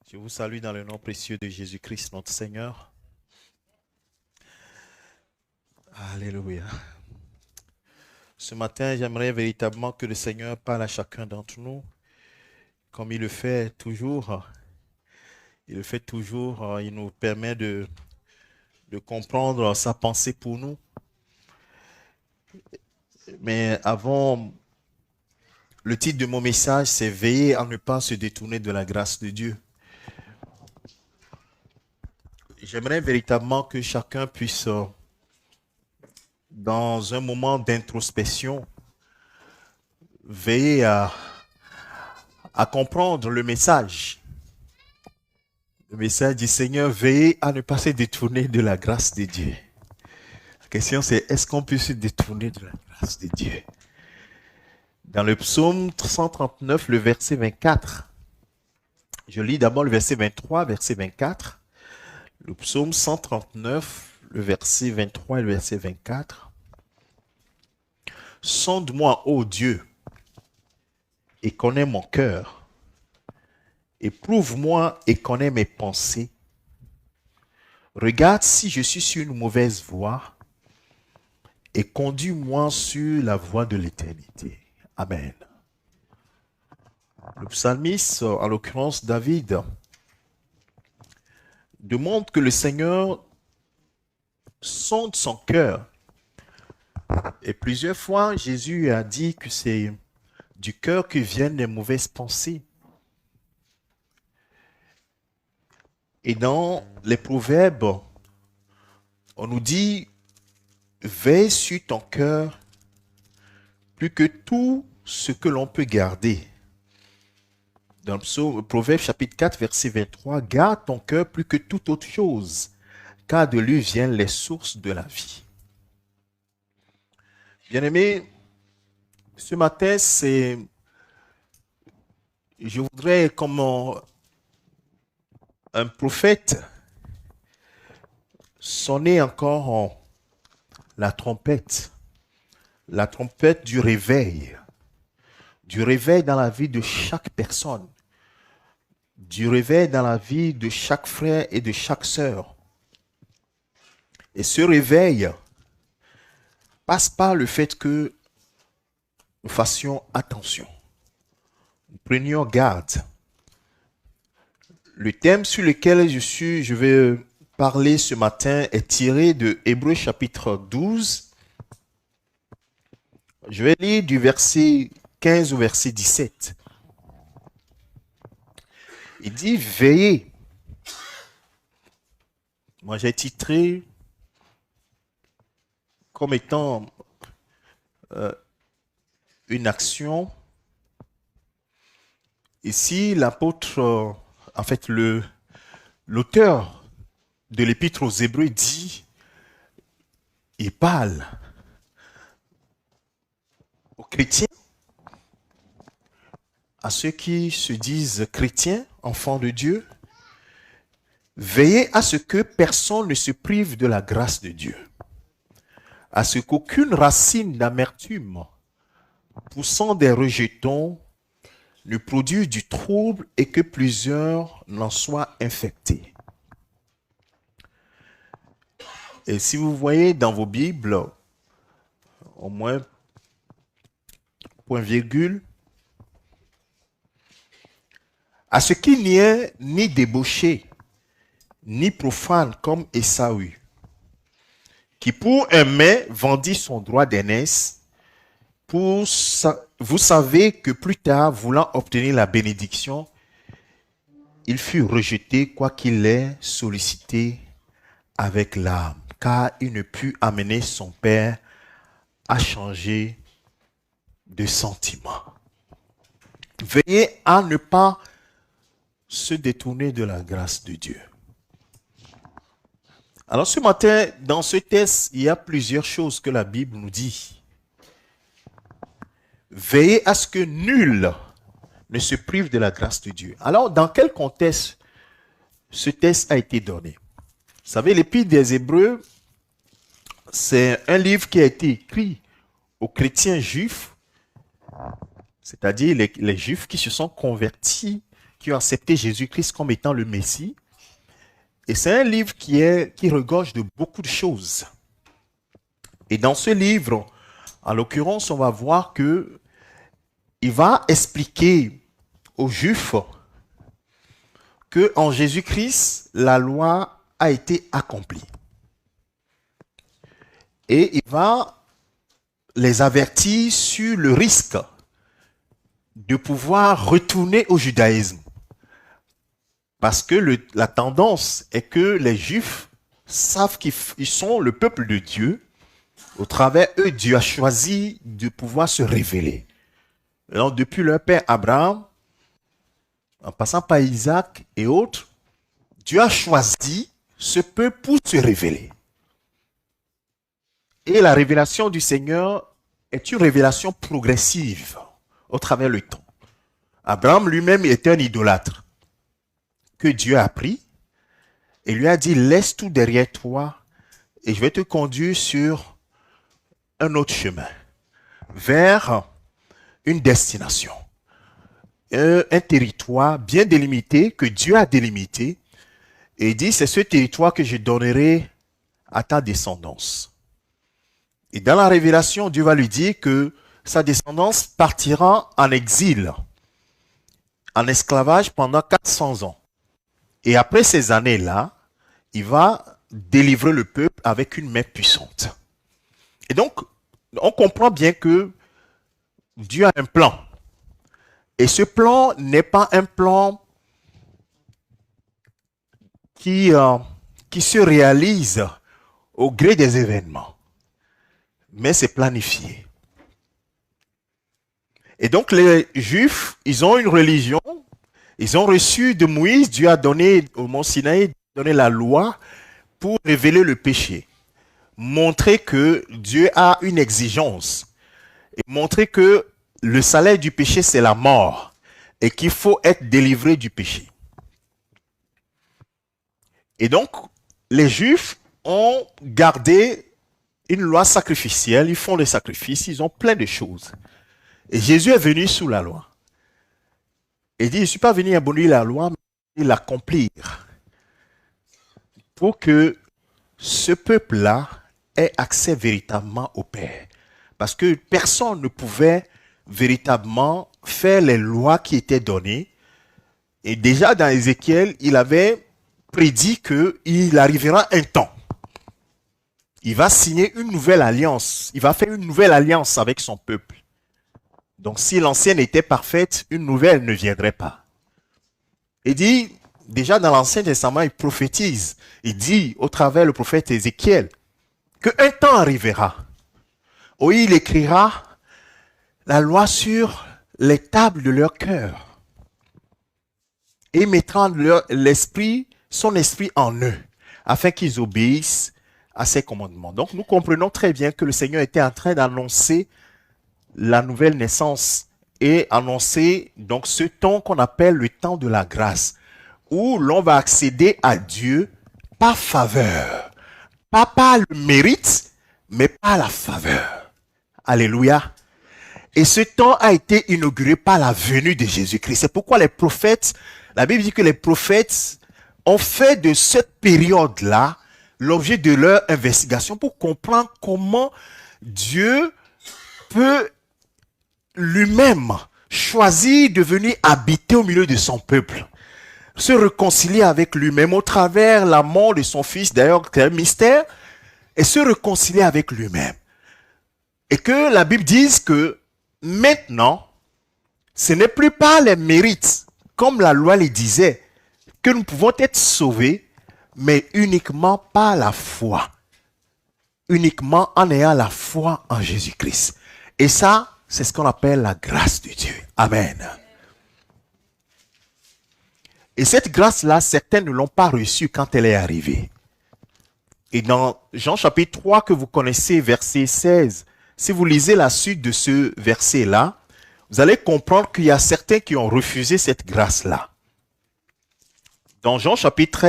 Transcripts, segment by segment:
Je vous salue dans le nom précieux de Jésus-Christ, notre Seigneur. Alléluia. Ce matin, j'aimerais véritablement que le Seigneur parle à chacun d'entre nous, comme il le fait toujours. Il le fait toujours. Il nous permet de comprendre sa pensée pour nous. Mais avant, le titre de mon message, c'est Veiller à ne pas se détourner de la grâce de Dieu. J'aimerais véritablement que chacun puisse, dans un moment d'introspection, veiller à comprendre le message. Le message du Seigneur, veiller à ne pas se détourner de la grâce de Dieu. La question c'est, est-ce qu'on peut se détourner de la grâce de Dieu? Dans le psaume 139, le verset 24, je lis d'abord le verset 23, verset 24. Le psaume 139, le verset 23 et le verset 24. Sonde-moi, ô Dieu, et connais mon cœur. Éprouve-moi et connais mes pensées. Regarde si je suis sur une mauvaise voie et conduis-moi sur la voie de l'éternité. Amen. Le psalmiste, en l'occurrence David, demande que le Seigneur sonde son cœur. Et plusieurs fois, Jésus a dit que c'est du cœur que viennent les mauvaises pensées. Et dans les proverbes, on nous dit, veille sur ton cœur plus que tout ce que l'on peut garder. Dans le psaume, Proverbe chapitre 4, verset 23, garde ton cœur plus que toute autre chose, car de lui viennent les sources de la vie. Bien-aimés, ce matin, je voudrais, comme un prophète, sonner encore la trompette du réveil dans la vie de chaque personne, du réveil dans la vie de chaque frère et de chaque sœur. Et ce réveil passe par le fait que nous fassions attention, nous prenions garde. Le thème sur lequel je vais parler ce matin est tiré de Hébreux chapitre 12. Je vais lire du verset 15 au verset 17. Il dit, veillez. Moi, j'ai titré comme étant une action. Ici, l'apôtre, l'auteur de l'épître aux Hébreux dit, il parle aux chrétiens, à ceux qui se disent chrétiens, enfants de Dieu, veillez à ce que personne ne se prive de la grâce de Dieu, à ce qu'aucune racine d'amertume poussant des rejetons ne produise du trouble et que plusieurs n'en soient infectés. Et si vous voyez dans vos Bibles, au moins point virgule, à ce qu'il n'y ait ni débauché, ni profane comme Ésaü, qui pour un mets vendit son droit d'aînesse, vous savez que plus tard, voulant obtenir la bénédiction, il fut rejeté, quoiqu'il l'ait sollicité avec larmes, car il ne put amener son père à changer de sentiment. Veillez à ne pas se détourner de la grâce de Dieu. Alors ce matin, dans ce texte, il y a plusieurs choses que la Bible nous dit. Veillez à ce que nul ne se prive de la grâce de Dieu. Alors, dans quel contexte ce texte a été donné? Vous savez, l'Épître des Hébreux, c'est un livre qui a été écrit aux chrétiens juifs, c'est-à-dire les juifs qui se sont convertis, qui ont accepté Jésus-Christ comme étant le Messie. Et c'est un livre qui regorge de beaucoup de choses. Et dans ce livre, en l'occurrence, on va voir que il va expliquer aux Juifs que en Jésus-Christ, la loi a été accomplie. Et il va les avertir sur le risque de pouvoir retourner au judaïsme. Parce que la tendance est que les Juifs savent qu'ils sont le peuple de Dieu. Au travers eux, Dieu a choisi de pouvoir se révéler. Alors, depuis leur père Abraham, en passant par Isaac et autres, Dieu a choisi ce peuple pour se révéler. Et la révélation du Seigneur est une révélation progressive au travers du temps. Abraham lui-même était un idolâtre que Dieu a pris et lui a dit, laisse tout derrière toi et je vais te conduire sur un autre chemin, vers une destination, un territoire bien délimité que Dieu a délimité et il dit, c'est ce territoire que je donnerai à ta descendance. Et dans la révélation, Dieu va lui dire que sa descendance partira en exil, en esclavage pendant 400 ans. Et après ces années-là, il va délivrer le peuple avec une main puissante. Et donc, on comprend bien que Dieu a un plan. Et ce plan n'est pas un plan qui se réalise au gré des événements. Mais c'est planifié. Et donc les Juifs, ils ont une religion, ils ont reçu de Moïse, Dieu a donné au mont Sinaï, donné la loi pour révéler le péché. Montrer que Dieu a une exigence. Et montrer que le salaire du péché, c'est la mort. Et qu'il faut être délivré du péché. Et donc, les Juifs ont gardé une loi sacrificielle, ils font des sacrifices, ils ont plein de choses. Et Jésus est venu sous la loi. Il dit, je ne suis pas venu abolir la loi, mais l'accomplir. Pour que ce peuple-là ait accès véritablement au Père. Parce que personne ne pouvait véritablement faire les lois qui étaient données. Et déjà dans Ézéchiel, il avait prédit qu'il arrivera un temps. Il va signer une nouvelle alliance. Il va faire une nouvelle alliance avec son peuple. Donc, si l'ancienne était parfaite, une nouvelle ne viendrait pas. Il dit, déjà dans l'Ancien Testament, il prophétise. Il dit, au travers le prophète Ézéchiel, qu'un temps arrivera où il écrira la loi sur les tables de leur cœur et il mettra son esprit en eux, afin qu'ils obéissent à ses commandements. Donc, nous comprenons très bien que le Seigneur était en train d'annoncer la nouvelle naissance et annoncer donc ce temps qu'on appelle le temps de la grâce, où l'on va accéder à Dieu par faveur, pas par le mérite, mais par la faveur. Alléluia. Et ce temps a été inauguré par la venue de Jésus-Christ. C'est pourquoi les prophètes, la Bible dit que les prophètes ont fait de cette période-là l'objet de leur investigation pour comprendre comment Dieu peut lui-même choisir de venir habiter au milieu de son peuple, se réconcilier avec lui-même au travers la mort de son fils, d'ailleurs c'est un mystère, et se réconcilier avec lui-même. Et que la Bible dise que maintenant, ce n'est plus par les mérites, comme la loi le disait, que nous pouvons être sauvés, mais uniquement par la foi. Uniquement en ayant la foi en Jésus-Christ. Et ça, c'est ce qu'on appelle la grâce de Dieu. Amen. Et cette grâce-là, certains ne l'ont pas reçue quand elle est arrivée. Et dans Jean chapitre 3 que vous connaissez, verset 16, si vous lisez la suite de ce verset-là, vous allez comprendre qu'il y a certains qui ont refusé cette grâce-là. Dans Jean chapitre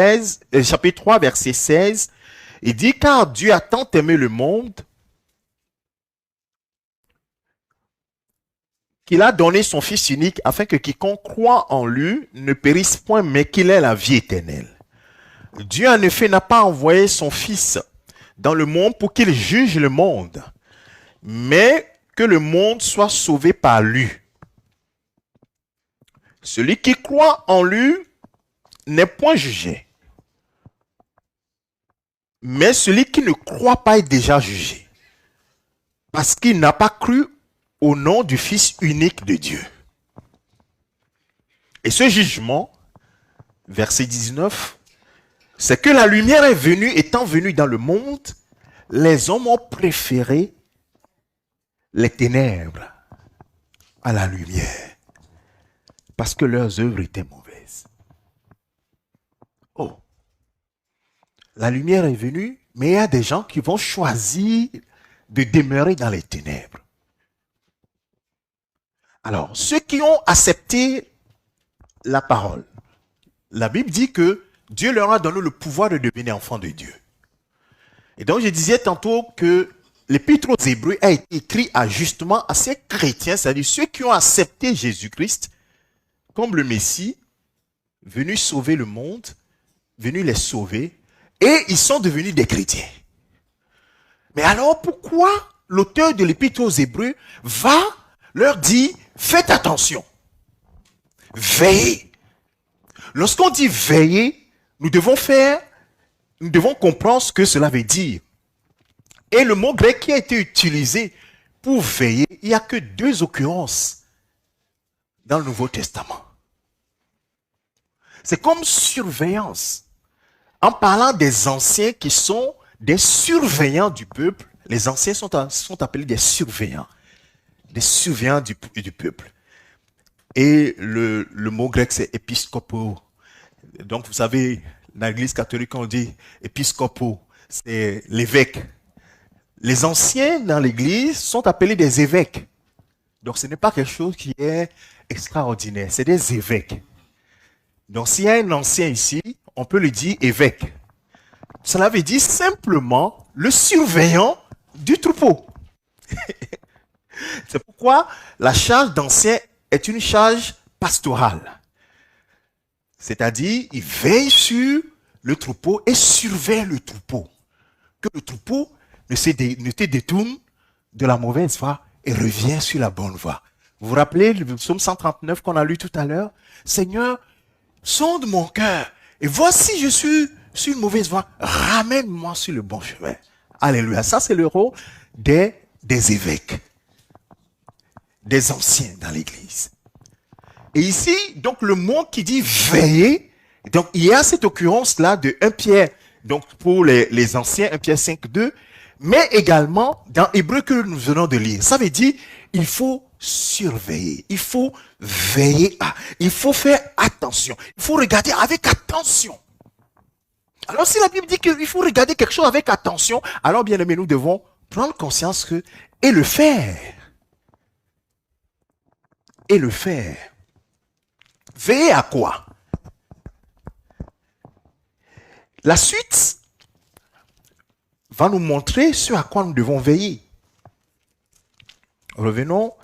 3, verset 16, il dit, car Dieu a tant aimé le monde qu'il a donné son Fils unique afin que quiconque croit en lui ne périsse point, mais qu'il ait la vie éternelle. Dieu, en effet, n'a pas envoyé son Fils dans le monde pour qu'il juge le monde, mais que le monde soit sauvé par lui. Celui qui croit en lui n'est point jugé, mais celui qui ne croit pas est déjà jugé, parce qu'il n'a pas cru au nom du Fils unique de Dieu. Et ce jugement, verset 19, c'est que la lumière est venue, étant venue dans le monde, les hommes ont préféré les ténèbres à la lumière, parce que leurs œuvres étaient mauvaises. Oh, la lumière est venue, mais il y a des gens qui vont choisir de demeurer dans les ténèbres. Alors, ceux qui ont accepté la parole, la Bible dit que Dieu leur a donné le pouvoir de devenir enfants de Dieu. Et donc, je disais tantôt que l'Épître aux Hébreux a été écrit justement à ces chrétiens, c'est-à-dire ceux qui ont accepté Jésus-Christ comme le Messie, venu sauver le monde, venu les sauver, et ils sont devenus des chrétiens. Mais alors, pourquoi l'auteur de l'Épître aux Hébreux va leur dire, faites attention, veillez. Lorsqu'on dit veiller, nous devons comprendre ce que cela veut dire. Et le mot grec qui a été utilisé pour veiller, il n'y a que 2 occurrences dans le Nouveau Testament. C'est comme surveillance. En parlant des anciens qui sont des surveillants du peuple, les anciens sont appelés des surveillants du peuple. Et le mot grec, c'est épiscopo. Donc, vous savez, dans l'église catholique, on dit épiscopo, c'est l'évêque. Les anciens dans l'église sont appelés des évêques. Donc, ce n'est pas quelque chose qui est extraordinaire, c'est des évêques. Donc, s'il y a un ancien ici, on peut lui dire évêque. Cela veut dire simplement le surveillant du troupeau. C'est pourquoi la charge d'ancien est une charge pastorale. C'est-à-dire, il veille sur le troupeau et surveille le troupeau. Que le troupeau ne te détourne de la mauvaise voie et revient sur la bonne voie. Vous vous rappelez le psaume 139 qu'on a lu tout à l'heure? Seigneur, sonde mon cœur et voici je suis sur une mauvaise voie. Ramène-moi sur le bon chemin. Alléluia. Ça, c'est le rôle des évêques, des anciens dans l'église. Et ici, donc, le mot qui dit veiller, donc, il y a cette occurrence-là de 1 Pierre, donc, pour les anciens, 1 Pierre 5, 2, mais également dans Hébreu que nous venons de lire. Ça veut dire, il faut surveiller, il faut veiller, il faut faire attention, il faut regarder avec attention. Alors, si la Bible dit qu'il faut regarder quelque chose avec attention, alors, bien aimé, nous devons prendre conscience et le faire. Et le faire. Veiller à quoi? La suite va nous montrer ce à quoi nous devons veiller. Revenons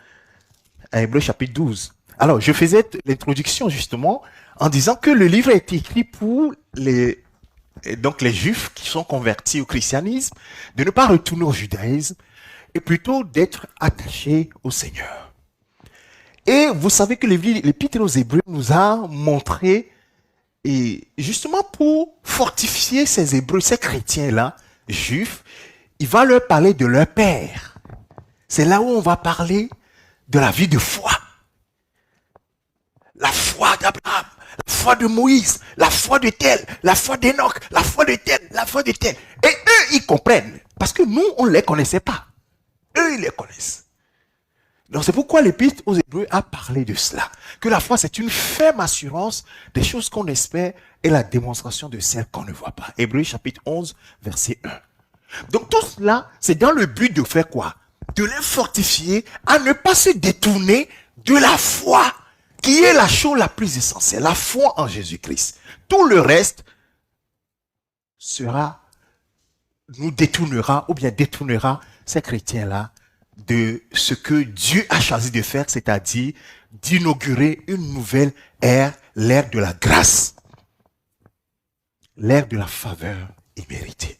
à Hébreux chapitre 12. Alors, je faisais l'introduction justement en disant que le livre a été écrit pour les Juifs qui sont convertis au christianisme, de ne pas retourner au judaïsme et plutôt d'être attachés au Seigneur. Et vous savez que l'Épître aux Hébreux nous a montré, et justement pour fortifier ces Hébreux, ces chrétiens-là, juifs, il va leur parler de leur père. C'est là où on va parler de la vie de foi. La foi d'Abraham, la foi de Moïse, la foi de tel, la foi d'Enoch, la foi de tel, la foi de tel. Et eux, ils comprennent. Parce que nous, on ne les connaissait pas. Eux, ils les connaissent. Donc c'est pourquoi l'Épître aux Hébreux a parlé de cela. Que la foi, c'est une ferme assurance des choses qu'on espère et la démonstration de celles qu'on ne voit pas. Hébreux chapitre 11, verset 1. Donc tout cela, c'est dans le but de faire quoi? De les fortifier à ne pas se détourner de la foi, qui est la chose la plus essentielle, la foi en Jésus-Christ. Tout le reste nous détournera, ou bien détournera ces chrétiens-là de ce que Dieu a choisi de faire, c'est-à-dire d'inaugurer une nouvelle ère, l'ère de la grâce, l'ère de la faveur imméritée.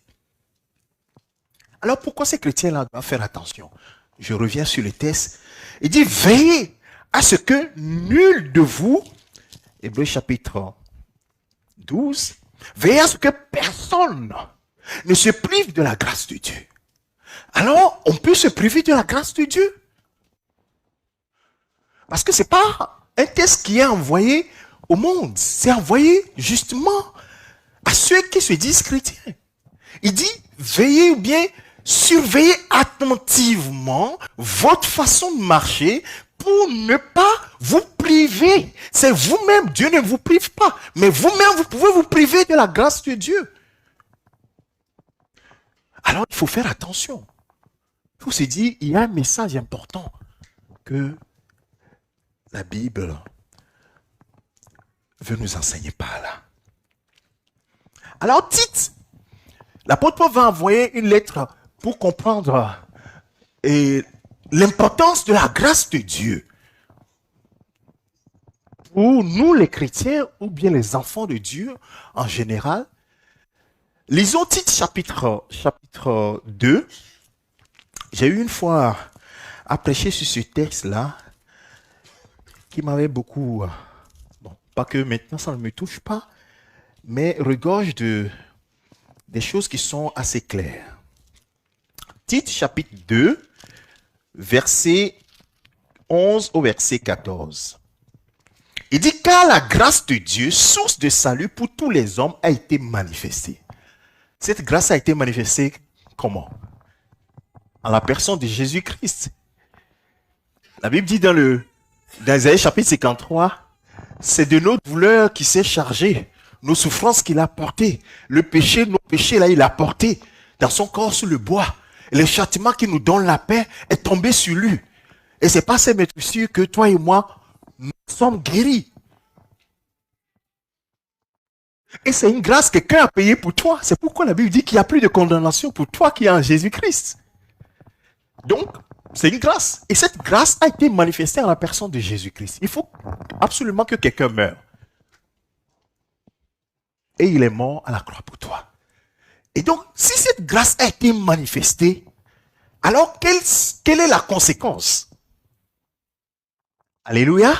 Alors pourquoi ces chrétiens-là doivent faire attention? Je reviens sur le texte. Il dit, veillez à ce que nul de vous, Hébreux chapitre 12, veillez à ce que personne ne se prive de la grâce de Dieu. Alors, on peut se priver de la grâce de Dieu. Parce que ce n'est pas un texte qui est envoyé au monde. C'est envoyé justement à ceux qui se disent chrétiens. Il dit, veillez ou bien surveillez attentivement votre façon de marcher pour ne pas vous priver. C'est vous-même, Dieu ne vous prive pas. Mais vous-même, vous pouvez vous priver de la grâce de Dieu. Alors, il faut faire attention. Il faut se dire, il y a un message important que la Bible veut nous enseigner par là. Alors, Tite, l'apôtre Paul va envoyer une lettre pour comprendre l'importance de la grâce de Dieu. Pour nous, les chrétiens, ou bien les enfants de Dieu en général, lisons Tite chapitre 2. J'ai eu une fois à prêcher sur ce texte-là qui m'avait beaucoup... Bon, pas que maintenant ça ne me touche pas, mais regorge des choses qui sont assez claires. Tite chapitre 2, verset 11 au verset 14. Il dit, car la grâce de Dieu, source de salut pour tous les hommes, a été manifestée. Cette grâce a été manifestée comment? En la personne de Jésus-Christ. La Bible dit dans Isaïe chapitre 53, c'est de notre douleur qu'il s'est chargé, nos souffrances qu'il a portées, nos péchés là, il a porté dans son corps sur le bois. Et le châtiment qui nous donne la paix est tombé sur lui. Et c'est pas ces sûr que toi et moi, nous sommes guéris. Et c'est une grâce que quelqu'un a payée pour toi. C'est pourquoi la Bible dit qu'il n'y a plus de condamnation pour toi qui es en Jésus-Christ. Donc, c'est une grâce. Et cette grâce a été manifestée en la personne de Jésus-Christ. Il faut absolument que quelqu'un meure. Et il est mort à la croix pour toi. Et donc, si cette grâce a été manifestée, alors quelle est la conséquence? Alléluia.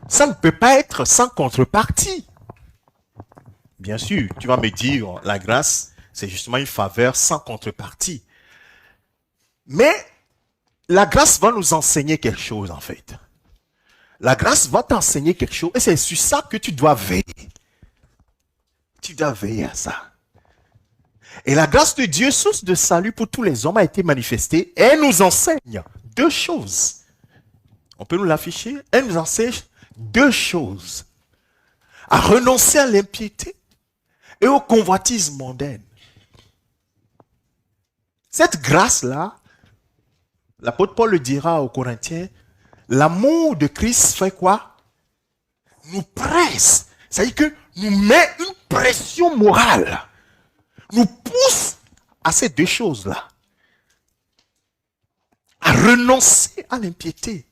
Ça ne peut pas être sans contrepartie. Bien sûr, tu vas me dire, la grâce, c'est justement une faveur sans contrepartie. Mais la grâce va nous enseigner quelque chose, en fait. La grâce va t'enseigner quelque chose, et c'est sur ça que tu dois veiller. Tu dois veiller à ça. Et la grâce de Dieu, source de salut pour tous les hommes, a été manifestée, et elle nous enseigne deux choses. On peut nous l'afficher? Elle nous enseigne deux choses. À renoncer à l'impiété et aux convoitises mondaines. Cette grâce-là, l'apôtre Paul le dira aux Corinthiens, l'amour de Christ fait quoi? Nous presse. C'est-à-dire que nous met une pression morale. Nous pousse à ces deux choses-là. À renoncer à l'impiété.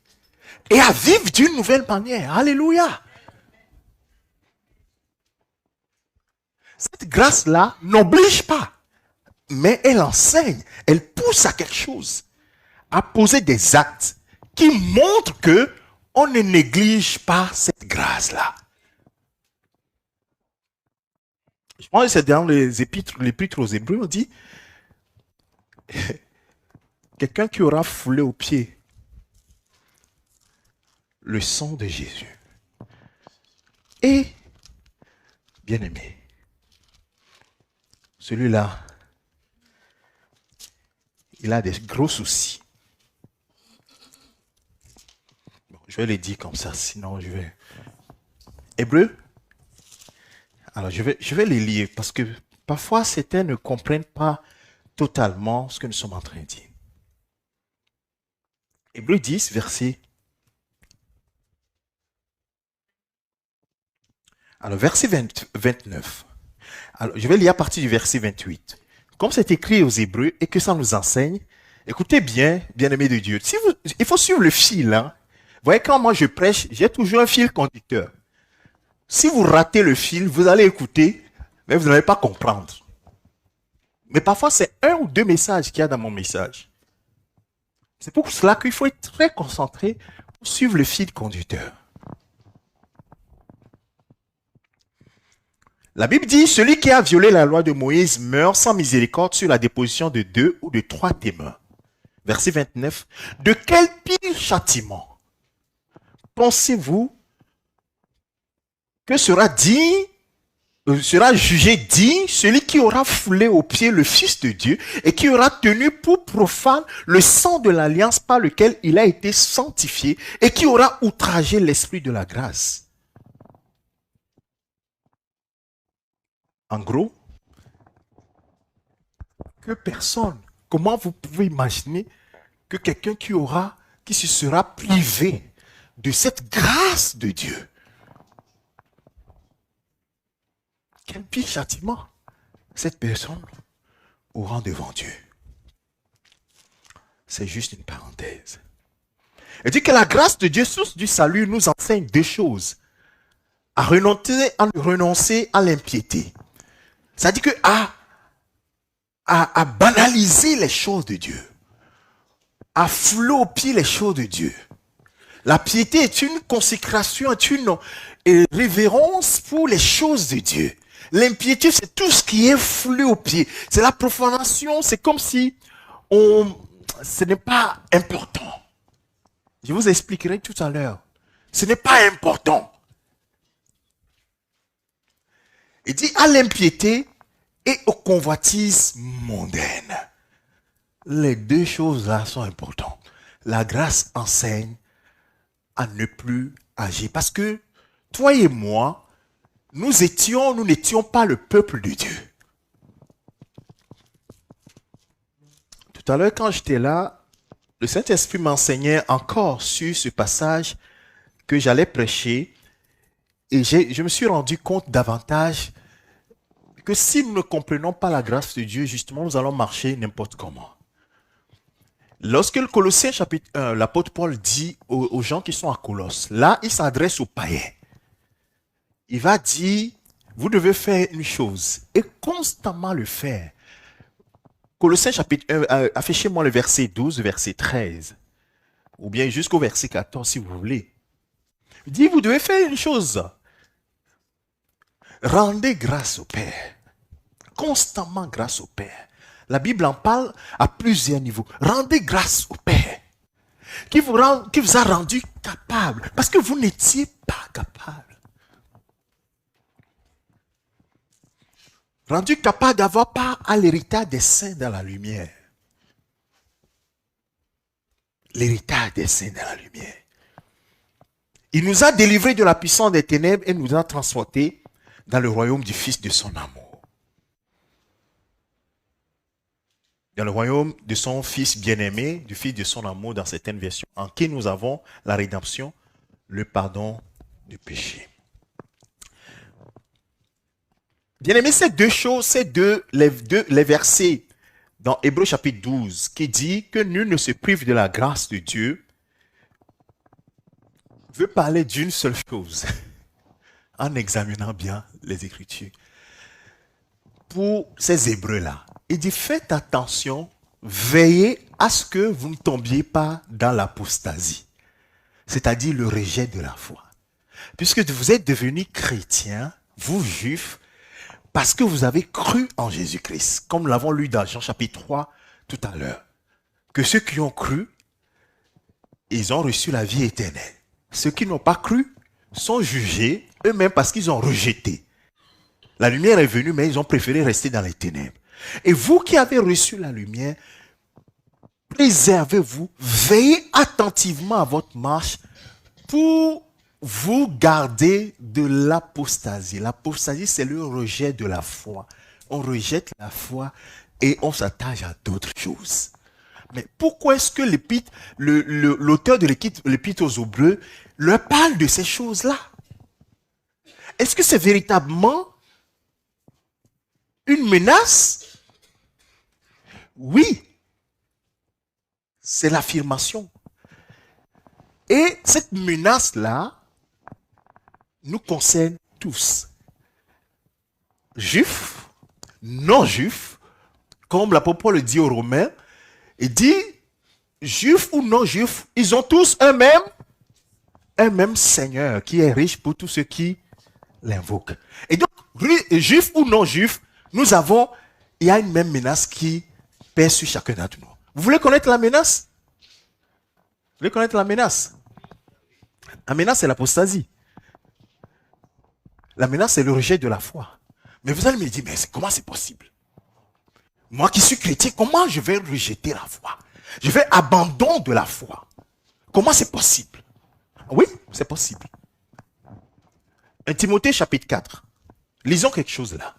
Et à vivre d'une nouvelle manière. Alléluia. Cette grâce-là n'oblige pas. Mais elle enseigne. Elle pousse à quelque chose. À poser des actes qui montrent que on ne néglige pas cette grâce-là. Je pense que c'est dans l'épître aux Hébreux, on dit quelqu'un qui aura foulé aux pieds le sang de Jésus. Et, bien aimé, celui-là, il a des gros soucis. Bon, je vais les dire comme ça, sinon je vais... Hébreux. Alors, je vais les lire parce que parfois, certains ne comprennent pas totalement ce que nous sommes en train de dire. Hébreux 10, verset... Alors, verset 29. Alors, je vais lire à partir du verset 28. Comme c'est écrit aux Hébreux et que ça nous enseigne, Écoutez bien, bien-aimés de Dieu. Il faut suivre le fil. Hein. Vous voyez, quand moi je prêche, j'ai toujours un fil conducteur. Si vous ratez le fil, vous allez écouter, mais vous n'allez pas comprendre. Mais parfois, c'est un ou deux messages qu'il y a dans mon message. C'est pour cela qu'il faut être très concentré pour suivre le fil conducteur. La Bible dit, celui qui a violé la loi de Moïse meurt sans miséricorde sur la déposition de 2 ou de 3 témoins. Verset 29. De quel pire châtiment pensez-vous que sera jugé digne celui qui aura foulé aux pieds le Fils de Dieu et qui aura tenu pour profane le sang de l'alliance par lequel il a été sanctifié et qui aura outragé l'esprit de la grâce. En gros, que personne, comment vous pouvez imaginer que quelqu'un qui se sera privé de cette grâce de Dieu, quel pire châtiment cette personne aura devant Dieu. C'est juste une parenthèse. Elle dit que la grâce de Dieu, source du salut, nous enseigne deux choses. À renoncer à l'impiété. C'est-à-dire que à banaliser les choses de Dieu. À fouler aux pieds les choses de Dieu. La piété est une consécration, est une révérence pour les choses de Dieu. L'impiété, c'est tout ce qui est foulé aux pieds. C'est la profanation, c'est comme si ce n'est pas important. Je vous expliquerai tout à l'heure. Ce n'est pas important. Il dit à l'impiété et aux convoitises mondaines. Les deux choses-là sont importantes. La grâce enseigne à ne plus agir. Parce que toi et moi, nous n'étions pas le peuple de Dieu. Tout à l'heure, quand j'étais là, le Saint-Esprit m'enseignait encore sur ce passage que j'allais prêcher. Et je me suis rendu compte davantage que si nous ne comprenons pas la grâce de Dieu, justement, nous allons marcher n'importe comment. Lorsque le Colossiens chapitre 1, l'apôtre Paul dit aux gens qui sont à Colosse, là, il s'adresse aux païens. Il va dire, vous devez faire une chose et constamment le faire. Colossiens chapitre 1, affichez-moi le verset 12, verset 13, ou bien jusqu'au verset 14 si vous voulez. Il dit, vous devez faire une chose. Rendez grâce au Père. Constamment grâce au Père. La Bible en parle à plusieurs niveaux. Rendez grâce au Père. Qui vous a rendu capable. Parce que vous n'étiez pas capable. Rendu capable d'avoir part à l'héritage des saints dans la lumière. L'héritage des saints dans la lumière. Il nous a délivrés de la puissance des ténèbres et nous a transportés dans le royaume du Fils de son amour. Dans le royaume de son Fils bien-aimé, du Fils de son amour dans certaines versions, en qui nous avons la rédemption, le pardon du péché. Bien-aimé, ces deux choses, les versets dans Hébreux chapitre 12, qui dit que nul ne se prive de la grâce de Dieu, veut parler d'une seule chose, en examinant bien les Écritures. Pour ces Hébreux-là, il dit, faites attention, veillez à ce que vous ne tombiez pas dans l'apostasie, c'est-à-dire le rejet de la foi. Puisque vous êtes devenus chrétiens, vous juifs, parce que vous avez cru en Jésus-Christ, comme nous l'avons lu dans Jean chapitre 3 tout à l'heure, que ceux qui ont cru, ils ont reçu la vie éternelle. Ceux qui n'ont pas cru sont jugés eux-mêmes parce qu'ils ont rejeté. La lumière est venue, mais ils ont préféré rester dans les ténèbres. Et vous qui avez reçu la lumière, préservez-vous, veillez attentivement à votre marche pour vous garder de l'apostasie. L'apostasie, c'est le rejet de la foi. On rejette la foi et on s'attache à d'autres choses. Mais pourquoi est-ce que l'auteur de l'Épître aux Hébreux leur parle de ces choses-là? Est-ce que c'est véritablement une menace? Oui. C'est l'affirmation. Et cette menace-là nous concerne tous. Juifs, non-juifs, comme l'apôtre Paul dit aux Romains, il dit, juifs ou non-juifs, ils ont tous un même Seigneur qui est riche pour tous ceux qui l'invoquent. Et donc, juifs ou non-juifs, il y a une même menace qui pèse sur chacun d'entre nous. Vous voulez connaître la menace? Vous voulez connaître la menace? La menace, c'est l'apostasie. La menace, c'est le rejet de la foi. Mais vous allez me dire, mais comment c'est possible? Moi qui suis chrétien, comment je vais rejeter la foi? Je vais abandonner de la foi. Comment c'est possible? Oui, c'est possible. 1 Timothée chapitre 4. Lisons quelque chose là.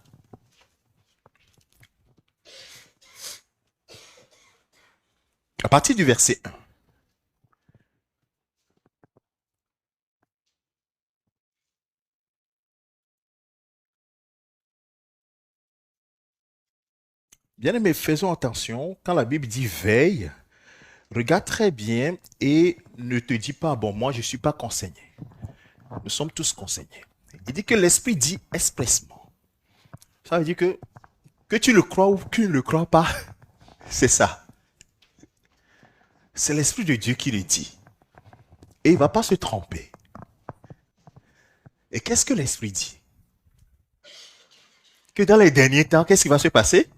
À partir du verset 1. Bien aimés, faisons attention. Quand la Bible dit veille, regarde très bien et ne te dis pas, bon, moi je ne suis pas consigné. Nous sommes tous consignés. Il dit que l'Esprit dit expressement. Ça veut dire que tu le crois ou que tu ne le crois pas, c'est ça. C'est l'Esprit de Dieu qui le dit. Et il ne va pas se tromper. Et qu'est-ce que l'Esprit dit? Que dans les derniers temps, qu'est-ce qui va se passer?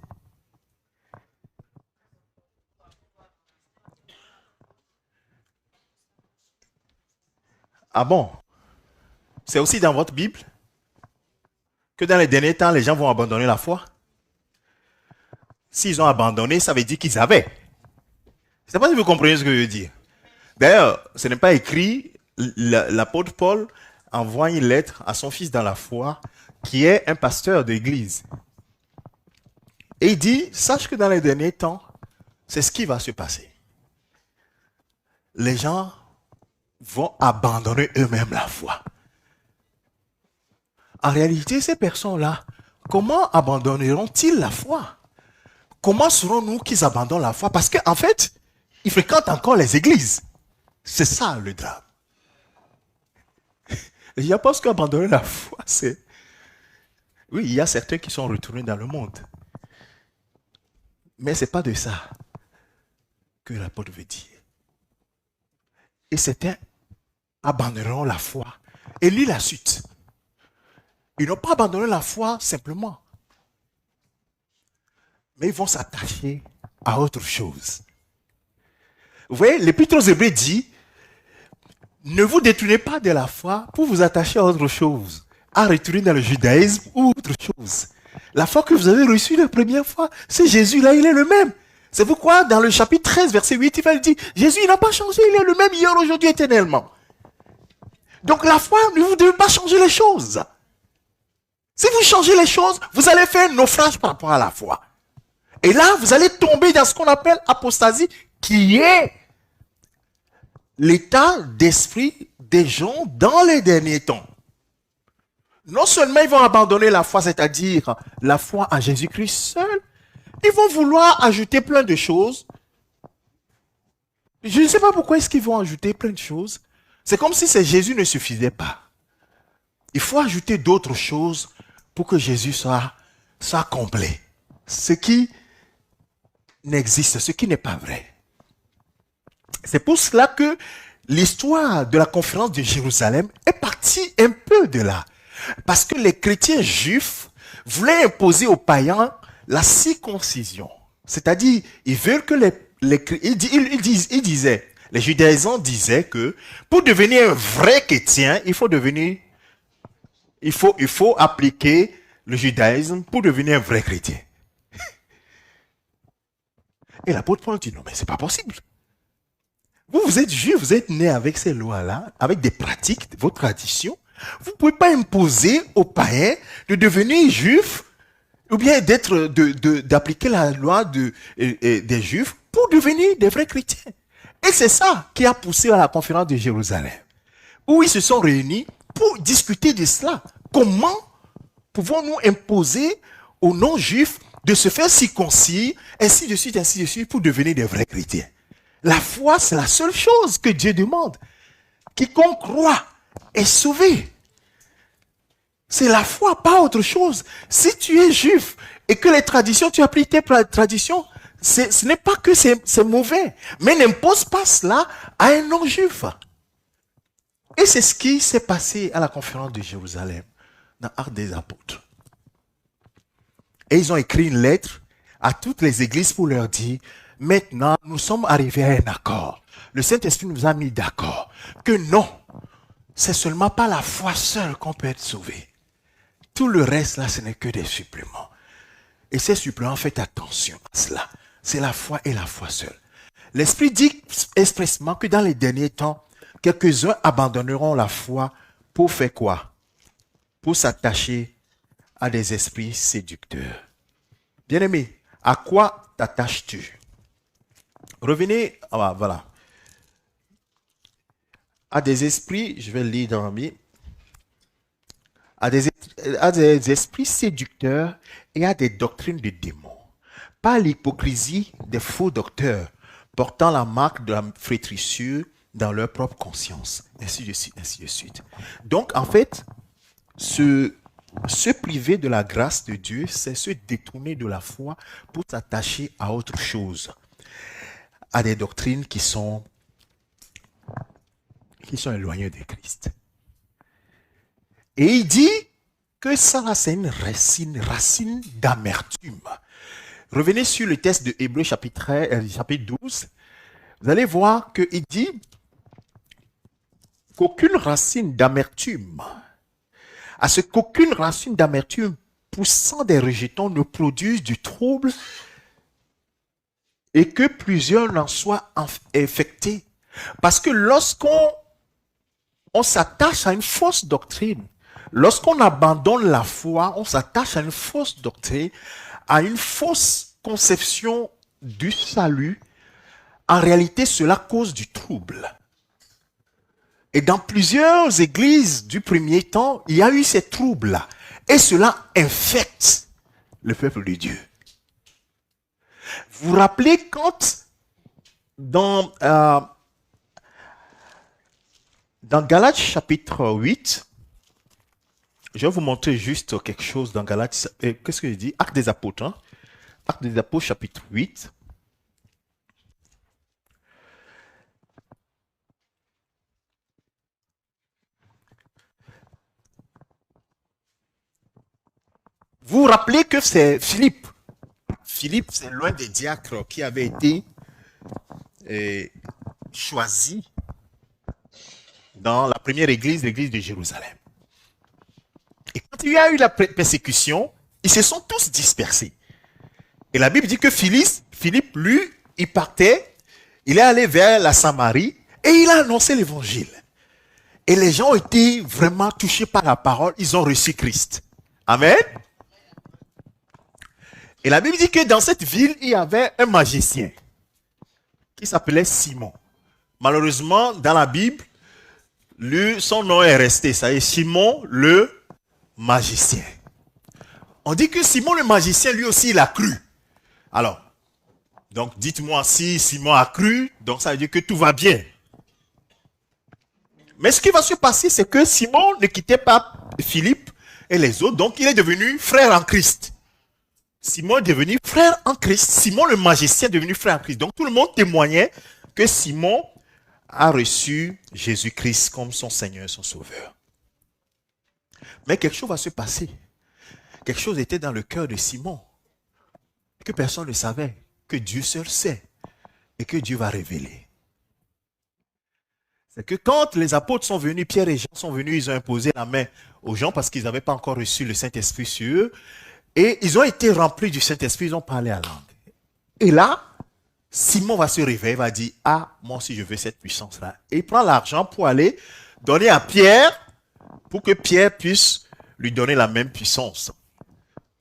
Ah bon? C'est aussi dans votre Bible que dans les derniers temps, les gens vont abandonner la foi? S'ils ont abandonné, ça veut dire qu'ils avaient. Je ne sais pas si vous comprenez ce que je veux dire. D'ailleurs, ce n'est pas écrit, l'apôtre Paul envoie une lettre à son fils dans la foi, qui est un pasteur d'église. Et il dit, sache que dans les derniers temps, c'est ce qui va se passer. Les gens vont abandonner eux-mêmes la foi. En réalité, ces personnes-là, comment abandonneront-ils la foi? Comment serons-nous qu'ils abandonnent la foi? Parce qu'en fait, ils fréquentent encore les églises. C'est ça le drame. Je pense qu'abandonner la foi, c'est... Oui, il y a certains qui sont retournés dans le monde. Mais ce n'est pas de ça que l'apôtre veut dire. Et certains abandonneront la foi. Et lis la suite. Ils n'ont pas abandonné la foi simplement. Mais ils vont s'attacher à autre chose. Vous voyez, l'Épître aux Hébreux dit, ne vous détournez pas de la foi pour vous attacher à autre chose, à retourner dans le judaïsme ou autre chose. La foi que vous avez reçue la première fois, c'est Jésus-là, il est le même. C'est pourquoi dans le chapitre 13, verset 8, il va dire, Jésus, il n'a pas changé, il est le même hier, aujourd'hui, éternellement. Donc la foi, ne vous devez pas changer les choses. Si vous changez les choses, vous allez faire un naufrage par rapport à la foi. Et là, vous allez tomber dans ce qu'on appelle apostasie, qui est l'état d'esprit des gens dans les derniers temps. Non seulement ils vont abandonner la foi, c'est-à-dire la foi en Jésus-Christ seul, ils vont vouloir ajouter plein de choses. Je ne sais pas pourquoi est-ce qu'ils vont ajouter plein de choses. C'est comme si Jésus ne suffisait pas. Il faut ajouter d'autres choses pour que Jésus soit complet. Ce qui n'existe, ce qui n'est pas vrai. C'est pour cela que l'histoire de la conférence de Jérusalem est partie un peu de là. Parce que les chrétiens juifs voulaient imposer aux païens la circoncision. C'est-à-dire, ils veulent que ils disaient, les judaïsants disaient que pour devenir un vrai chrétien, il faut appliquer le judaïsme pour devenir un vrai chrétien. Et l'apôtre Paul dit, non, mais c'est pas possible. Vous êtes juif, vous êtes né avec ces lois-là, avec des pratiques, vos traditions. Vous ne pouvez pas imposer aux païens de devenir juifs ou bien d'appliquer la loi des juifs pour devenir des vrais chrétiens. Et c'est ça qui a poussé à la conférence de Jérusalem, où ils se sont réunis pour discuter de cela. Comment pouvons-nous imposer aux non-juifs de se faire circoncire, ainsi de suite, pour devenir des vrais chrétiens? La foi, c'est la seule chose que Dieu demande. Quiconque croit est sauvé. C'est la foi, pas autre chose. Si tu es juif et que les traditions, tu appliques tes traditions, ce n'est pas que c'est mauvais. Mais n'impose pas cela à un non-juif. Et c'est ce qui s'est passé à la conférence de Jérusalem, dans Actes des Apôtres. Et ils ont écrit une lettre à toutes les églises pour leur dire, maintenant, nous sommes arrivés à un accord. Le Saint-Esprit nous a mis d'accord que non, c'est seulement par la foi seule qu'on peut être sauvé. Tout le reste, là, ce n'est que des suppléments. Et ces suppléments, faites attention à cela. C'est la foi et la foi seule. L'Esprit dit expressément que dans les derniers temps, quelques-uns abandonneront la foi pour faire quoi? Pour s'attacher à des esprits séducteurs. Bien-aimé, à quoi t'attaches-tu? Revenez, voilà, à des esprits, je vais le lire dans la Bible, à des esprits séducteurs et à des doctrines de démons. Pas l'hypocrisie des faux docteurs portant la marque de la flétrissure dans leur propre conscience, ainsi de suite, ainsi de suite. Donc, en fait, se priver de la grâce de Dieu, c'est se détourner de la foi pour s'attacher à autre chose, à des doctrines qui sont éloignées de Christ. Et il dit que ça, c'est une racine d'amertume. Revenez sur le texte de Hébreux chapitre 12. Vous allez voir qu'il dit qu'aucune racine d'amertume, à ce qu'aucune racine d'amertume poussant des rejetons ne produise du trouble et que plusieurs n'en soient infectés. Parce que lorsqu'on s'attache à une fausse doctrine, lorsqu'on abandonne la foi, on s'attache à une fausse doctrine, à une fausse conception du salut, en réalité, cela cause du trouble. Et dans plusieurs églises du premier temps, il y a eu ces troubles-là. Et cela infecte le peuple de Dieu. Vous vous rappelez quand dans Galates chapitre 8, je vais vous montrer juste quelque chose dans Galates. Qu'est-ce que je dis? Actes des Apôtres. Hein? Actes des Apôtres chapitre 8. Vous vous rappelez que c'est Philippe. Philippe, c'est l'un des diacres qui avait été choisi dans la première église, l'église de Jérusalem. Et quand il y a eu la persécution, ils se sont tous dispersés. Et la Bible dit que Philippe, lui, il partait, il est allé vers la Samarie et il a annoncé l'évangile. Et les gens ont été vraiment touchés par la parole, ils ont reçu Christ. Amen. Et la Bible dit que dans cette ville, il y avait un magicien qui s'appelait Simon. Malheureusement, dans la Bible, son nom est resté. Ça est Simon le magicien. On dit que Simon le magicien, lui aussi, il a cru. Alors, donc dites-moi si Simon a cru, donc ça veut dire que tout va bien. Mais ce qui va se passer, c'est que Simon ne quittait pas Philippe et les autres, donc il est devenu frère en Christ. Simon est devenu frère en Christ. Simon le magicien est devenu frère en Christ. Donc tout le monde témoignait que Simon a reçu Jésus-Christ comme son Seigneur, son Sauveur. Mais quelque chose va se passer. Quelque chose était dans le cœur de Simon que personne ne savait, que Dieu seul sait et que Dieu va révéler. C'est que quand les apôtres sont venus, Pierre et Jean sont venus, ils ont imposé la main aux gens parce qu'ils n'avaient pas encore reçu le Saint-Esprit sur eux. Et ils ont été remplis du Saint-Esprit, ils ont parlé à langue. Et là, Simon va se réveiller, va dire, ah, moi aussi je veux cette puissance-là. Et il prend l'argent pour aller donner à Pierre, pour que Pierre puisse lui donner la même puissance.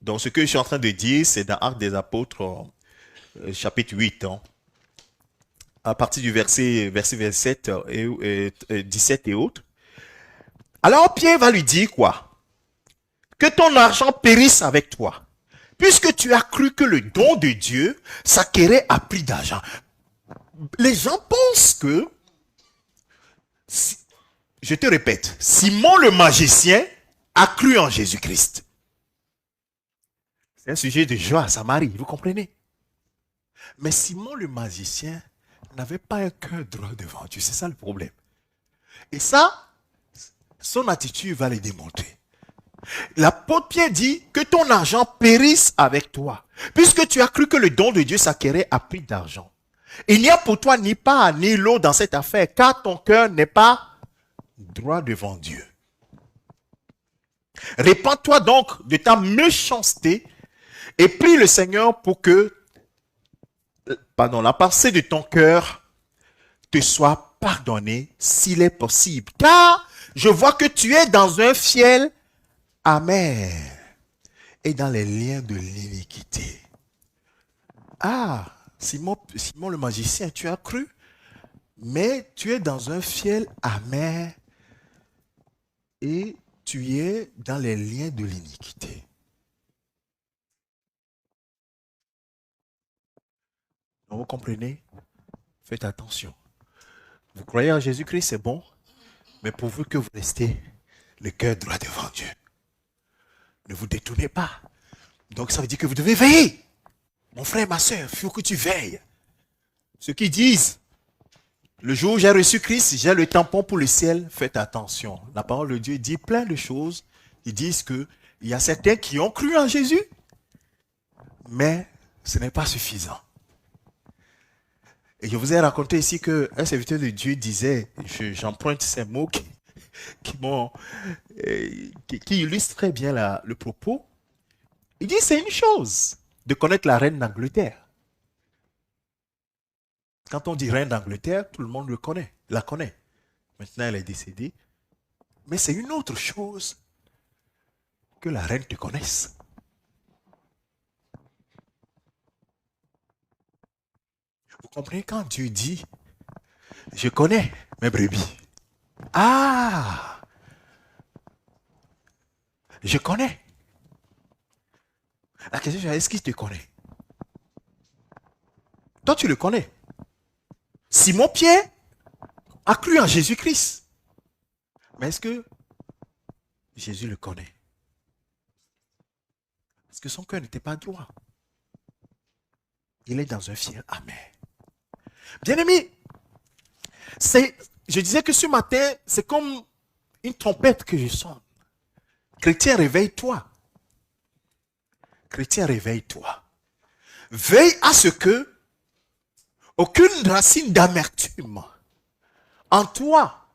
Donc ce que je suis en train de dire, c'est dans Actes des Apôtres, chapitre 8, hein, à partir du verset 27 et 17 et autres. Alors Pierre va lui dire quoi? Que ton argent périsse avec toi, puisque tu as cru que le don de Dieu s'acquérait à prix d'argent. les gens pensent que, je te répète, Simon le magicien a cru en Jésus-Christ. C'est un sujet de joie à Samarie, vous comprenez? Mais Simon le magicien n'avait pas un cœur droit devant Dieu, c'est ça le problème. Et ça, son attitude va le démontrer. L'apôtre Pierre dit que ton argent périsse avec toi, puisque tu as cru que le don de Dieu s'acquérait à prix d'argent. Il n'y a pour toi ni part ni lot dans cette affaire, car ton cœur n'est pas droit devant Dieu. Répands-toi donc de ta méchanceté et prie le Seigneur pour que, la pensée de ton cœur te soit pardonnée s'il est possible. Car je vois que tu es dans un fiel amer et dans les liens de l'iniquité. Ah, Simon le magicien, tu as cru, mais tu es dans un fiel amer et tu es dans les liens de l'iniquité. Vous comprenez? Faites attention. Vous croyez en Jésus-Christ, c'est bon, mais pourvu que vous restez le cœur droit devant Dieu. Ne vous détournez pas. Donc ça veut dire que vous devez veiller. Mon frère, ma soeur, il faut que tu veilles. Ceux qui disent, le jour où j'ai reçu Christ, j'ai le tampon pour le ciel, faites attention. La parole de Dieu dit plein de choses. Ils disent qu'il y a certains qui ont cru en Jésus, mais ce n'est pas suffisant. Et je vous ai raconté ici qu'un serviteur de Dieu disait, j'emprunte ces mots qui illustrent très bien le propos. Il dit, c'est une chose de connaître la reine d'Angleterre. Quand on dit reine d'Angleterre, tout le monde la connaît. Maintenant, elle est décédée. Mais c'est une autre chose que la reine te connaisse. Vous comprenez quand Dieu dit, je connais mes brebis. Ah, je connais. La question est, est-ce qu'il te connaît? Toi, tu le connais. Simon-Pierre a cru en Jésus-Christ. Mais est-ce que Jésus le connaît? Parce que son cœur n'était pas droit. Il est dans un fiel amer. Bien-aimé, je disais que ce matin, c'est comme une trompette que je sonne. Chrétien, réveille-toi. Chrétien, réveille-toi. Veille à ce que aucune racine d'amertume en toi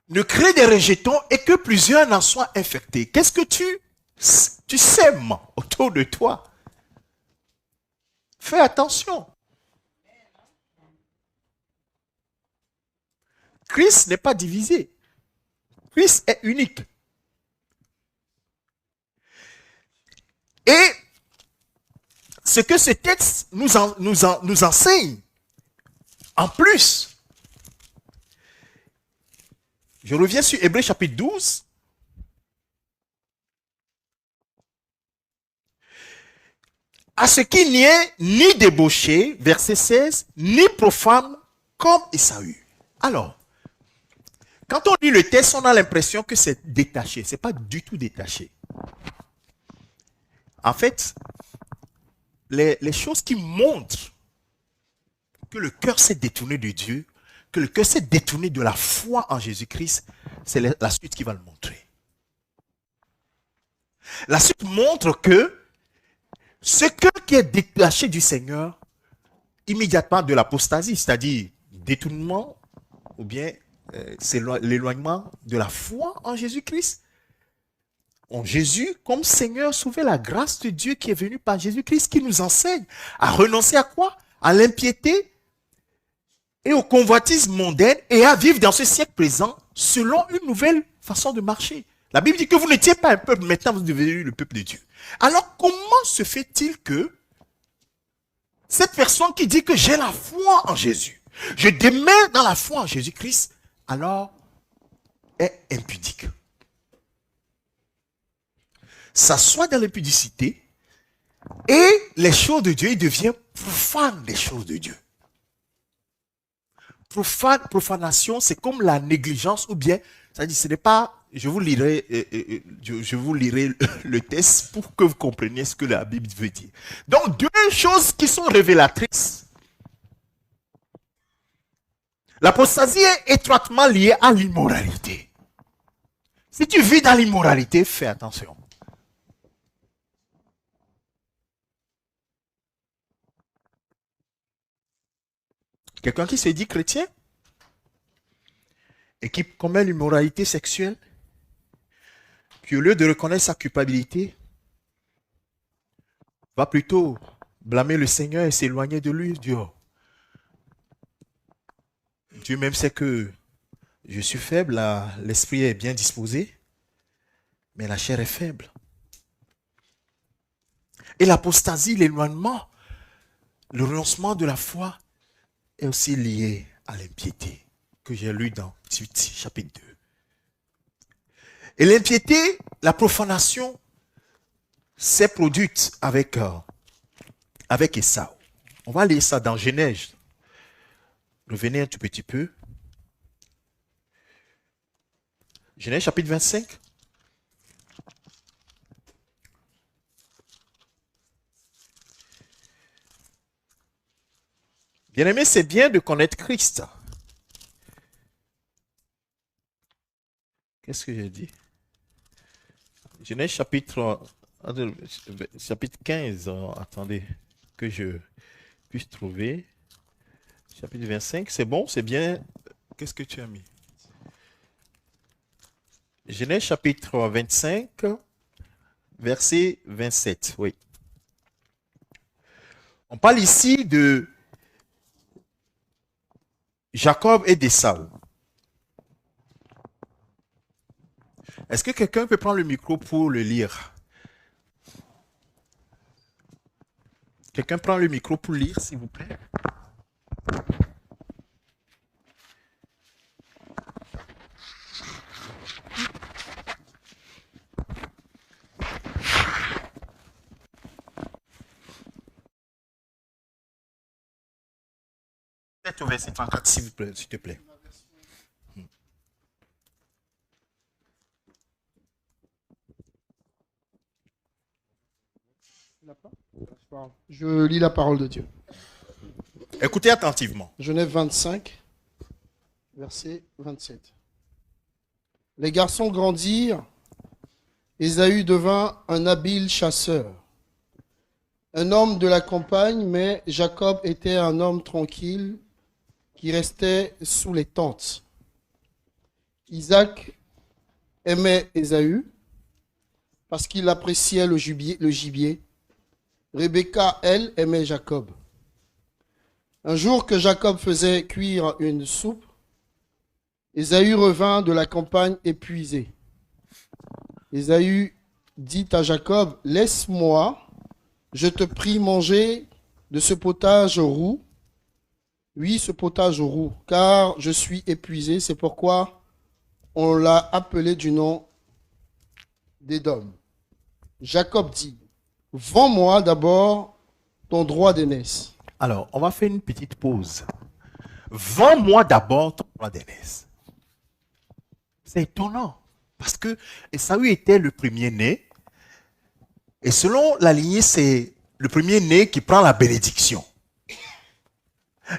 ne crée des rejetons et que plusieurs n'en soient infectés. Qu'est-ce que tu sèmes autour de toi? Fais attention. Christ n'est pas divisé. Christ est unique. Et ce que ce texte nous enseigne, en plus, je reviens sur Hébreux chapitre 12. À ce qu'il n'y ait ni débauché, verset 16, ni profane comme Ésaü. Alors, quand on lit le texte, on a l'impression que c'est détaché. Ce n'est pas du tout détaché. En fait, les choses qui montrent que le cœur s'est détourné de Dieu, que le cœur s'est détourné de la foi en Jésus-Christ, c'est la suite qui va le montrer. La suite montre que ce cœur qui est détaché du Seigneur, immédiatement de l'apostasie, c'est-à-dire détournement, ou bien c'est l'éloignement de la foi en Jésus-Christ. En Jésus, comme Seigneur, sauver la grâce de Dieu qui est venue par Jésus-Christ, qui nous enseigne à renoncer à quoi? À l'impiété et au convoitisme mondain et à vivre dans ce siècle présent selon une nouvelle façon de marcher. La Bible dit que vous n'étiez pas un peuple, maintenant vous devenez le peuple de Dieu. Alors comment se fait-il que cette personne qui dit que j'ai la foi en Jésus, je demeure dans la foi en Jésus-Christ, alors est impudique? S'assoit dans l'impudicité et les choses de Dieu, il devient profane des choses de Dieu. profanation, c'est comme la négligence ou bien, c'est-à-dire ce n'est pas, je vous lirai le texte pour que vous compreniez ce que la Bible veut dire. Donc, deux choses qui sont révélatrices. L'apostasie est étroitement liée à l'immoralité. Si tu vis dans l'immoralité, fais attention. Quelqu'un qui se dit chrétien et qui commet l'immoralité sexuelle, qui au lieu de reconnaître sa culpabilité, va plutôt blâmer le Seigneur et s'éloigner de lui. Dieu même sait que je suis faible, l'esprit est bien disposé, mais la chair est faible. Et l'apostasie, l'éloignement, le renoncement de la foi est aussi lié à l'impiété que j'ai lu dans Tite, chapitre 2. Et l'impiété, la profanation, s'est produite avec Ésaü. On va lire ça dans Genèse. Revenez un tout petit peu. Genèse chapitre 25. Bien-aimé, c'est bien de connaître Christ. Qu'est-ce que j'ai dit? Genèse chapitre 15. Attendez, que je puisse trouver. Chapitre 25, c'est bon, c'est bien. Qu'est-ce que tu as mis? Genèse chapitre 25, verset 27, oui. On parle ici de Jacob et d'Ésaü. Est-ce que quelqu'un peut prendre le micro pour le lire? Quelqu'un prend le micro pour lire, s'il vous plaît? Peut-être au verset 34, s'il te plaît. Je lis la parole de Dieu. Écoutez attentivement. Genèse 25, verset 27. Les garçons grandirent. Ésaü devint un habile chasseur, un homme de la campagne, mais Jacob était un homme tranquille qui restait sous les tentes. Isaac aimait Ésaü parce qu'il appréciait le gibier. Rebecca, elle, aimait Jacob. Un jour que Jacob faisait cuire une soupe, Ésaü revint de la campagne épuisé. Ésaü dit à Jacob, « Laisse-moi, je te prie, manger de ce potage roux. Oui, ce potage roux, car je suis épuisé. C'est pourquoi on l'a appelé du nom d'Édom. » Jacob dit, « Vends-moi d'abord ton droit d'aînesse. » Alors, on va faire une petite pause. Vends-moi d'abord ton droit d'aînesse. C'est étonnant. Parce que Ésaü était le premier-né. Et selon la lignée, c'est le premier-né qui prend la bénédiction.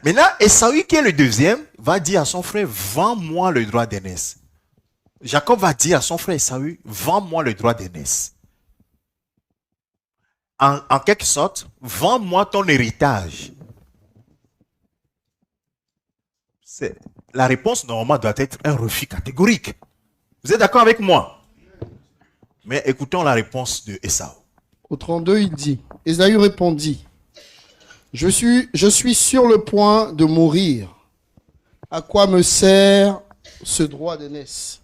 Maintenant, Ésaü, qui est le deuxième, va dire à son frère, vends-moi le droit d'aînesse. Jacob va dire à son frère Ésaü, vends-moi le droit d'aînesse. En quelque sorte, vends-moi ton héritage. La réponse, normalement, doit être un refus catégorique. Vous êtes d'accord avec moi? Mais écoutons la réponse de Ésaü. Au 32, il dit, Ésaü répondit, je suis sur le point de mourir. À quoi me sert ce droit d'aînesse?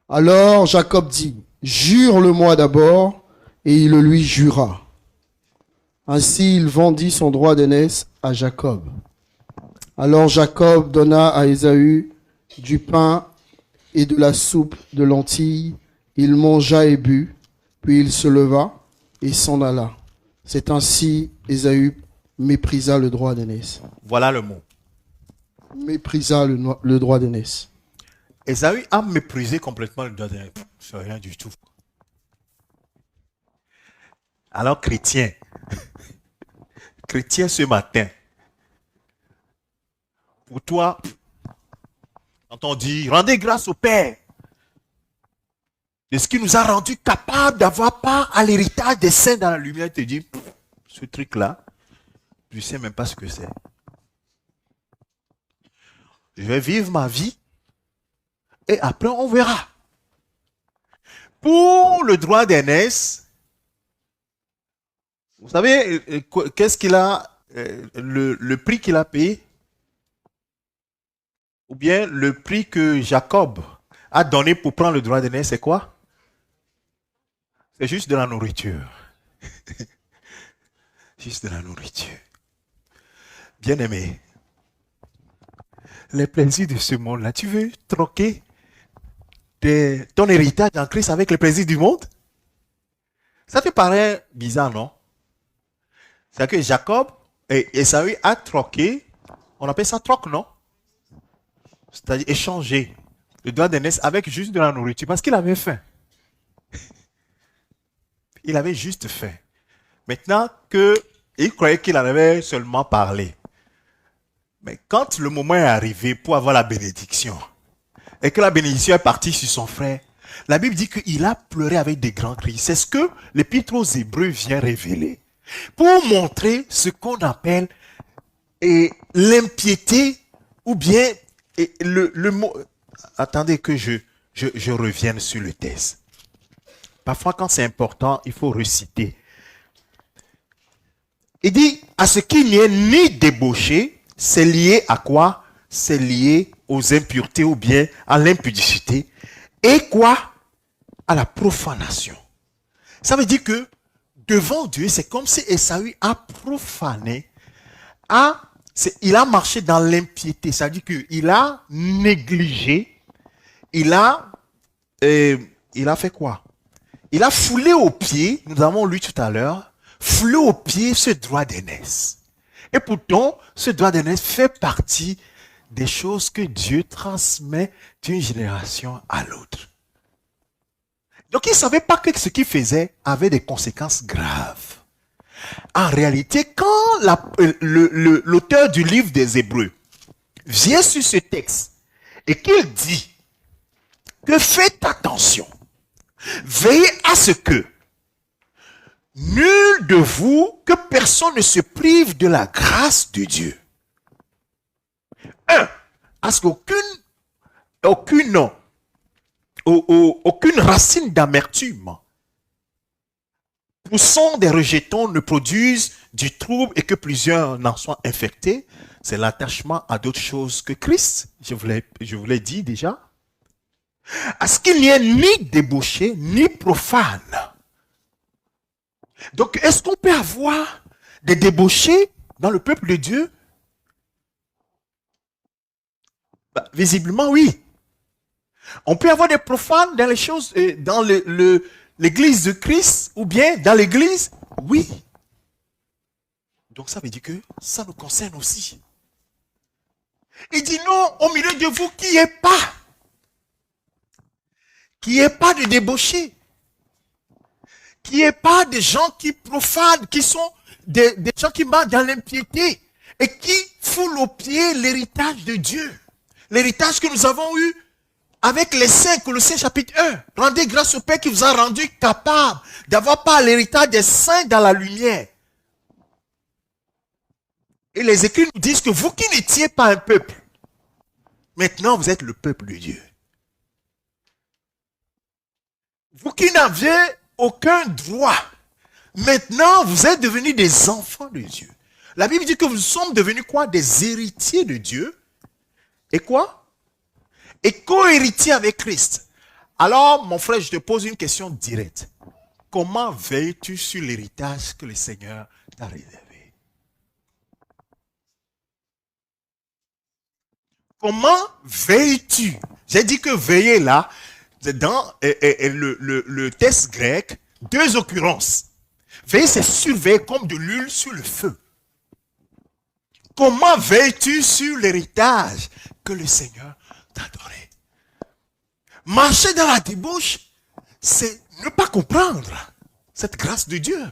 Alors Jacob dit, jure-le-moi d'abord, et il le lui jura. Ainsi il vendit son droit d'aînesse à Jacob. Alors Jacob donna à Ésaü du pain et de la soupe de lentilles. Il mangea et but, puis il se leva et s'en alla. C'est ainsi Ésaü méprisa le droit d'aînesse. Voilà le mot. Méprisa le droit d'aînesse. Ésaü a méprisé complètement le droit d'aînesse. C'est rien du tout. Alors, chrétien ce matin, pour toi, quand on dit rendez grâce au Père de ce qui nous a rendu capables d'avoir part à l'héritage des saints dans la lumière, te dit ce truc-là, je ne sais même pas ce que c'est. Je vais vivre ma vie et après on verra. Pour le droit d'aînesse, vous savez, qu'est-ce qu'il a, le prix qu'il a payé? Ou bien le prix que Jacob a donné pour prendre le droit d'aînesse, c'est quoi? C'est juste de la nourriture. Juste de la nourriture. Bien-aimé, les plaisirs de ce monde-là, tu veux troquer ton héritage en Christ avec les plaisirs du monde? Ça te paraît bizarre, non? C'est que Jacob et Esaü a troqué, on appelle ça troc, non? C'est-à-dire échanger le droit d'aînesse avec juste de la nourriture, parce qu'il avait faim. Il avait juste faim. Maintenant il croyait qu'il en avait seulement parlé. Mais quand le moment est arrivé pour avoir la bénédiction, et que la bénédiction est partie sur son frère, la Bible dit qu'il a pleuré avec des grands cris. C'est ce que l'Épître aux Hébreux vient révéler. Pour montrer ce qu'on appelle l'impiété, ou bien le mot... Attendez que je revienne sur le texte. Parfois, quand c'est important, il faut reciter. Il dit, à ce qu'il n'y ait ni débauché, c'est lié à quoi? C'est lié aux impuretés ou bien à l'impudicité. Et quoi? À la profanation. Ça veut dire que devant Dieu, c'est comme si Esaü a profané, il a marché dans l'impiété. Ça veut dire qu'il a négligé, il a fait quoi? Il a foulé aux pieds, nous avons lu tout à l'heure, foulé aux pieds ce droit d'aînesse. Et pourtant, ce droit d'aînesse fait partie des choses que Dieu transmet d'une génération à l'autre. Donc, il ne savait pas que ce qu'il faisait avait des conséquences graves. En réalité, quand l'auteur du livre des Hébreux vient sur ce texte et qu'il dit que faites attention, veillez à ce que nul de vous, que personne ne se prive de la grâce de Dieu. À ce qu'aucune racine d'amertume poussant des rejetons ne produise du trouble et que plusieurs n'en soient infectés. C'est l'attachement à d'autres choses que Christ. Je vous l'ai dit déjà. À ce qu'il n'y ait ni débauché, ni profane. Donc, est-ce qu'on peut avoir des débauchés dans le peuple de Dieu? Visiblement, oui. On peut avoir des profanes dans les choses, dans l'église de Christ, ou bien dans l'église, oui. Donc, ça veut dire que ça nous concerne aussi. Il dit non, au milieu de vous, qu'il n'y ait pas de débauchés. Qu'il n'y ait pas de gens qui profanent, qui sont des gens qui marchent dans l'impiété et qui foulent aux pieds l'héritage de Dieu. L'héritage que nous avons eu avec les saints, Colossiens chapitre 1. Rendez grâce au Père qui vous a rendu capable d'avoir part à l'héritage des saints dans la lumière. Et les Écritures nous disent que vous qui n'étiez pas un peuple, maintenant vous êtes le peuple de Dieu. Vous qui n'aviez aucun droit, maintenant vous êtes devenus des enfants de Dieu. La Bible dit que nous sommes devenus quoi? Des héritiers de Dieu. Et quoi? Et co-héritiers avec Christ. Alors, mon frère, je te pose une question directe. Comment veilles-tu sur l'héritage que le Seigneur t'a réservé? Comment veilles-tu? J'ai dit que veiller là, dans le texte grec, deux occurrences. Veiller, c'est surveiller comme de l'huile sur le feu. comment veilles-tu sur l'héritage que le Seigneur t'a donné? Marcher dans la débauche, c'est ne pas comprendre cette grâce de Dieu.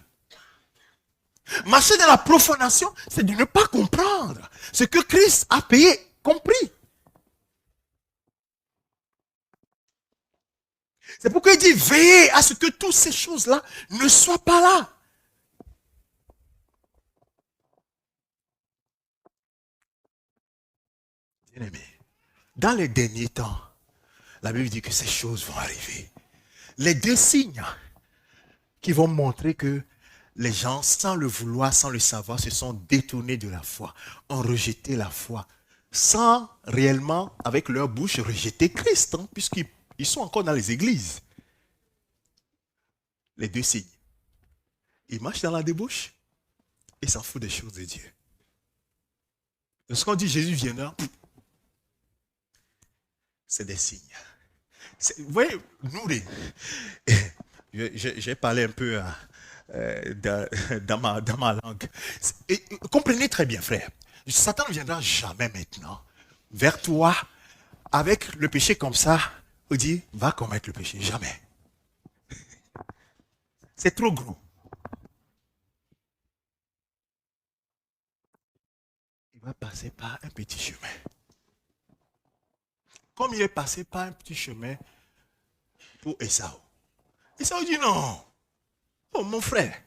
Marcher dans la profanation, c'est de ne pas comprendre ce que Christ a payé, compris. C'est pourquoi il dit, veillez à ce que toutes ces choses-là ne soient pas là. Bien-aimé, dans les derniers temps, la Bible dit que ces choses vont arriver. Les deux signes qui vont montrer que les gens, sans le vouloir, sans le savoir, se sont détournés de la foi, ont rejeté la foi, sans réellement, avec leur bouche, rejeter Christ, hein, puisqu'ils sont encore dans les églises. Les deux signes. Ils marchent dans la débauche et s'en foutent des choses de Dieu. Lorsqu'on dit Jésus viendra, c'est des signes. Vous voyez, nous, j'ai parlé un peu dans ma langue. Et, comprenez très bien, frère. Satan ne viendra jamais maintenant vers toi avec le péché comme ça. Il dit, va commettre le péché. Jamais. C'est trop gros. Il va passer par un petit chemin. Comme il est passé par un petit chemin pour Esaü. Esaü dit non. Oh mon frère,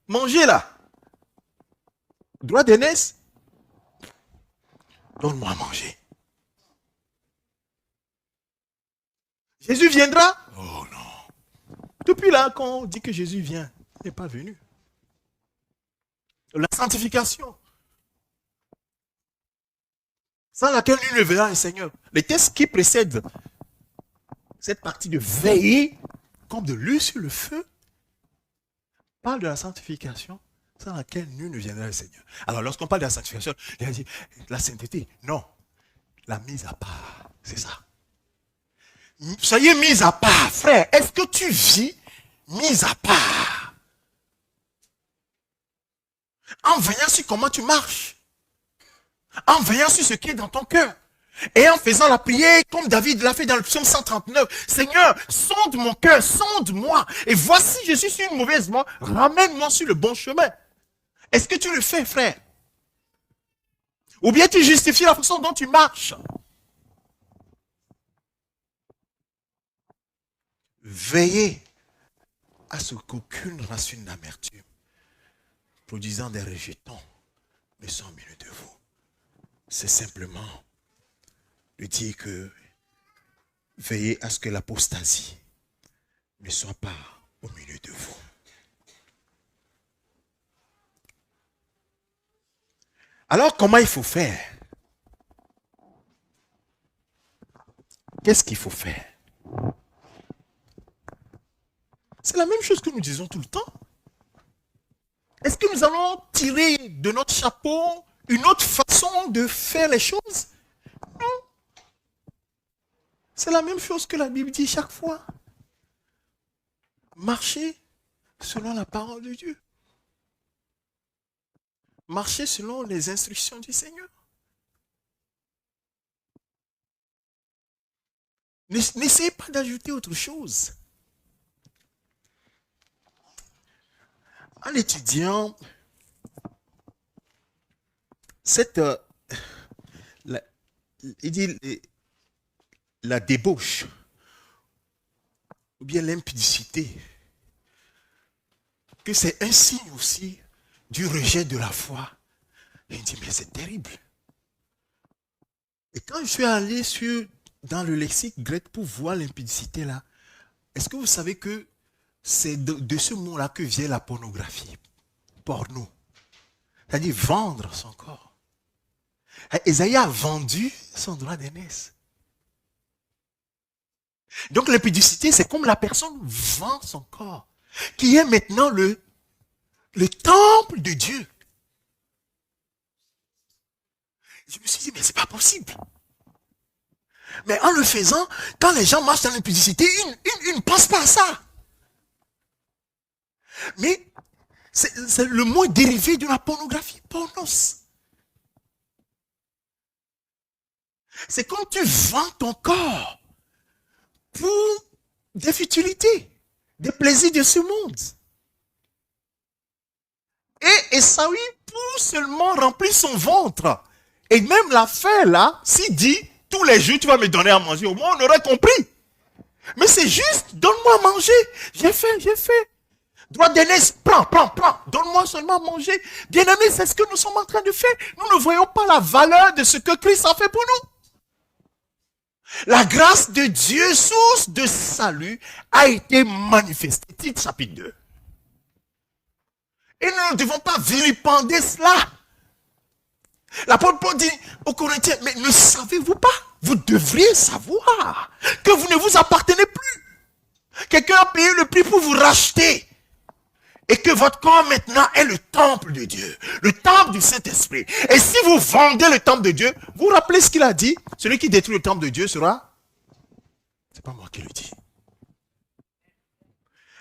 mangez là. Droit d'aînesse, donne-moi à manger. Jésus viendra? Oh non. Depuis là, quand on dit que Jésus vient, il n'est pas venu. La sanctification, sans laquelle nul ne verra le Seigneur. Les textes qui précèdent cette partie de veiller comme de l'huile sur le feu parlent de la sanctification sans laquelle nul ne viendra le Seigneur. Alors lorsqu'on parle de la sanctification, il a dit la sainteté. Non, la mise à part, c'est ça. Soyez mis à part, frère. Est-ce que tu vis mis à part? En veillant sur comment tu marches. En veillant sur ce qui est dans ton cœur. Et en faisant la prière comme David l'a fait dans le psaume 139. Seigneur, sonde mon cœur, sonde-moi. Et voici, je suis sur une mauvaise voie. Ramène-moi sur le bon chemin. Est-ce que tu le fais, frère? Ou bien tu justifies la façon dont tu marches? Veillez à ce qu'aucune racine d'amertume produisant des rejetons ne soit au milieu de vous. C'est simplement de dire que veillez à ce que l'apostasie ne soit pas au milieu de vous. Alors, comment il faut faire? Qu'est-ce qu'il faut faire? C'est la même chose que nous disons tout le temps. Est-ce que nous allons tirer de notre chapeau une autre façon de faire les choses? Non. C'est la même chose que la Bible dit chaque fois. Marchez selon la parole de Dieu. Marchez selon les instructions du Seigneur. N'essayez pas d'ajouter autre chose. En étudiant il dit la débauche ou bien l'impudicité, que c'est un signe aussi du rejet de la foi. Et il dit, mais c'est terrible. Et quand je suis allé dans le lexique grec pour voir l'impudicité là, est-ce que vous savez que c'est de ce mot-là que vient la pornographie, porno. C'est-à-dire vendre son corps. Ésaïe a vendu son droit d'aînesse. Donc l'impudicité, c'est comme la personne vend son corps, qui est maintenant le temple de Dieu. Je me suis dit, mais c'est pas possible. Mais en le faisant, quand les gens marchent dans l'impudicité, ils ne pensent pas à ça. Mais c'est le mot dérivé de la pornographie, pornos. C'est quand tu vends ton corps pour des futilités, des plaisirs de ce monde. Et Esaü, pour seulement remplir son ventre, et même la fin là, s'il dit, tous les jours tu vas me donner à manger, au moins on aurait compris. Mais c'est juste, donne-moi à manger. J'ai faim, j'ai faim. Droit d'aînesse, prends, donne-moi seulement à manger. Bien-aimés, c'est ce que nous sommes en train de faire. Nous ne voyons pas la valeur de ce que Christ a fait pour nous. La grâce de Dieu, source de salut, a été manifestée. Titre chapitre 2. Et nous ne devons pas vilipender cela. L'apôtre Paul dit aux Corinthiens, mais ne savez-vous pas? Vous devriez savoir que vous ne vous appartenez plus. Quelqu'un a payé le prix pour vous racheter. Et que votre corps maintenant est le temple de Dieu, le temple du Saint-Esprit. Et si vous vendez le temple de Dieu, vous vous rappelez ce qu'il a dit? Celui qui détruit le temple de Dieu sera... C'est pas moi qui le dis.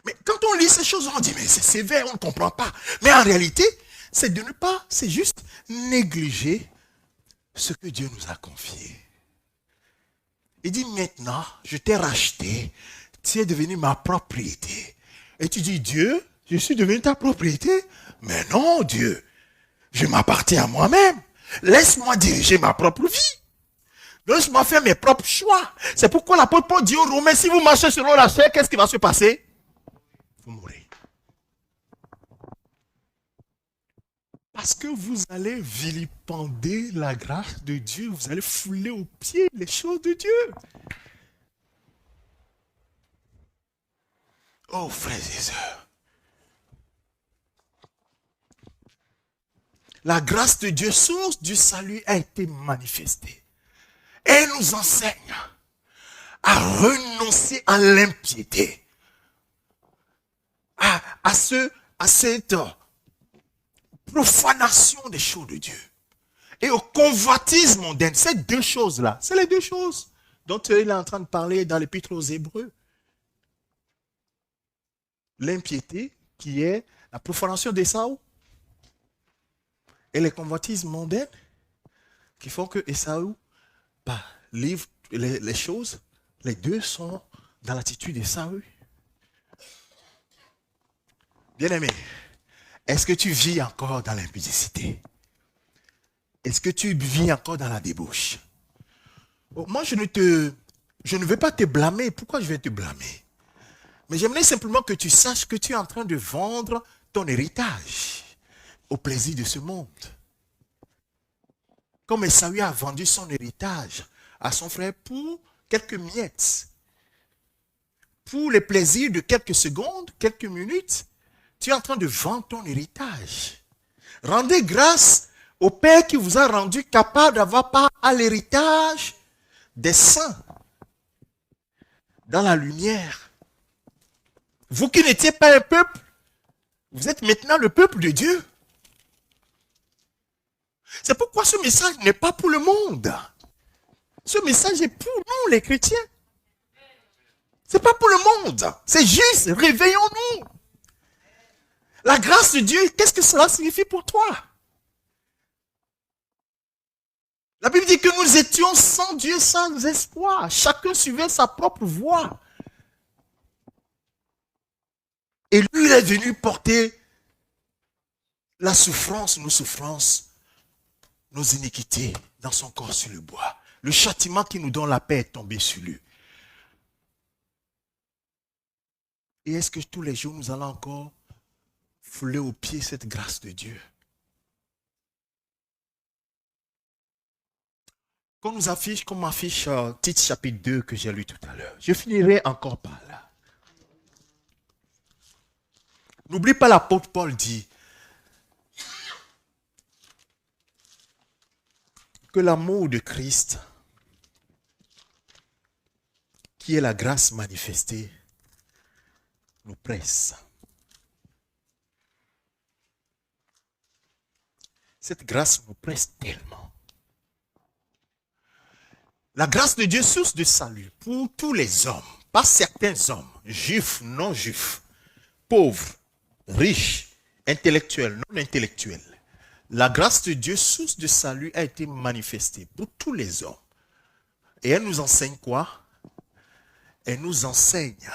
Mais quand on lit ces choses, on dit, mais c'est sévère, on ne comprend pas. Mais en réalité, c'est de ne pas, c'est juste négliger ce que Dieu nous a confié. Il dit, maintenant, je t'ai racheté, tu es devenu ma propriété. Et tu dis, Dieu, je suis devenu ta propriété? Mais non, Dieu, je m'appartiens à moi-même. Laisse-moi diriger ma propre vie. Laisse-moi faire mes propres choix. C'est pourquoi l'apôtre Paul dit aux Romains, si vous marchez selon la chair, qu'est-ce qui va se passer? Vous mourrez. Parce que vous allez vilipender la grâce de Dieu, vous allez fouler aux pieds les choses de Dieu. Oh, frères et sœurs. La grâce de Dieu, source du salut, a été manifestée. Elle nous enseigne à renoncer à l'impiété, à cette profanation des choses de Dieu et au convoitisme mondain. Ces deux choses-là, c'est les deux choses dont il est en train de parler dans l'Épître aux Hébreux. L'impiété, qui est la profanation d'Ésaü, et les convoitises mondaines qui font que Ésaü livre les choses. Les deux sont dans l'attitude d'Ésaü. Bien-aimé, est-ce que tu vis encore dans l'impudicité? Est-ce que tu vis encore dans la débauche? Moi, je ne vais pas te blâmer. Pourquoi je vais te blâmer? Mais j'aimerais simplement que tu saches que tu es en train de vendre ton héritage au plaisir de ce monde. Comme Esaü a vendu son héritage à son frère pour quelques miettes, pour les plaisirs de quelques secondes, quelques minutes, tu es en train de vendre ton héritage. Rendez grâce au Père qui vous a rendu capable d'avoir part à l'héritage des saints dans la lumière. Vous qui n'étiez pas un peuple, vous êtes maintenant le peuple de Dieu. C'est pourquoi ce message n'est pas pour le monde. Ce message est pour nous, les chrétiens. Ce n'est pas pour le monde. C'est juste, réveillons-nous. La grâce de Dieu, qu'est-ce que cela signifie pour toi? La Bible dit que nous étions sans Dieu, sans espoir. Chacun suivait sa propre voie. Et lui, il est venu porter la souffrance, nos iniquités dans son corps sur le bois. Le châtiment qui nous donne la paix est tombé sur lui. Et est-ce que tous les jours nous allons encore fouler aux pieds cette grâce de Dieu? Qu'on nous affiche, comme m'affiche Tite chapitre 2 que j'ai lu tout à l'heure. Je finirai encore par là. N'oublie pas, l'apôtre Paul dit que l'amour de Christ, qui est la grâce manifestée, nous presse. Cette grâce nous presse tellement. La grâce de Dieu, source de salut pour tous les hommes, pas certains hommes, juifs, non juifs, pauvres, riches, intellectuels, non intellectuels. La grâce de Dieu, source de salut, a été manifestée pour tous les hommes. Et elle nous enseigne quoi? Elle nous enseigne.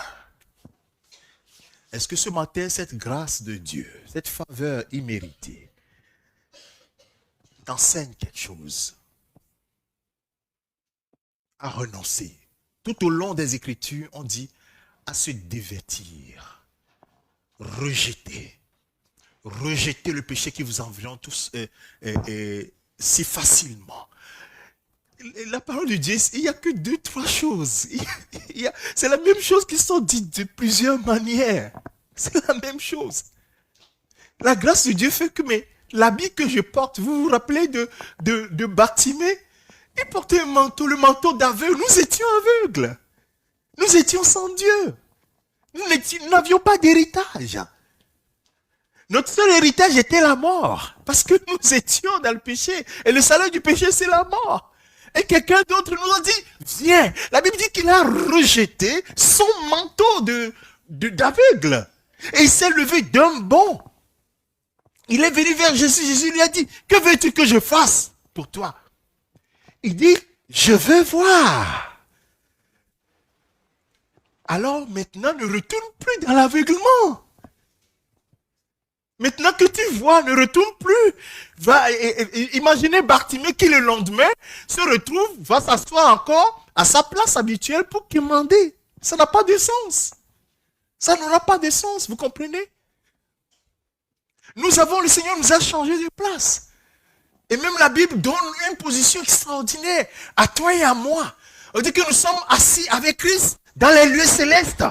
Est-ce que ce matin, cette grâce de Dieu, cette faveur imméritée, t'enseigne quelque chose? À renoncer. Tout au long des Écritures, on dit à se dévêtir, rejeter le péché qui vous environne tous si facilement. La parole de Dieu, il n'y a que 2-3 choses. C'est la même chose qui sont dites de plusieurs manières. C'est la même chose. La grâce de Dieu fait que l'habit que je porte, vous vous rappelez de Bartimée? Il portait un manteau, le manteau d'aveugle. Nous étions aveugles. Nous étions sans Dieu. Nous n'avions pas d'héritage. Notre seul héritage était la mort. Parce que nous étions dans le péché. Et le salaire du péché, c'est la mort. Et quelqu'un d'autre nous a dit, viens. La Bible dit qu'il a rejeté son manteau d'aveugle. Et il s'est levé d'un bond. Il est venu vers Jésus. Jésus lui a dit, que veux-tu que je fasse pour toi? Il dit, je veux voir. Alors maintenant, ne retourne plus dans l'aveuglement. Maintenant que tu vois, ne retourne plus. Imaginez Bartimée qui le lendemain se retrouve, va s'asseoir encore à sa place habituelle pour quémander. Ça n'a pas de sens. Ça n'aura pas de sens, vous comprenez? Le Seigneur nous a changé de place. Et même la Bible donne une position extraordinaire à toi et à moi. On dit que nous sommes assis avec Christ dans les lieux célestes.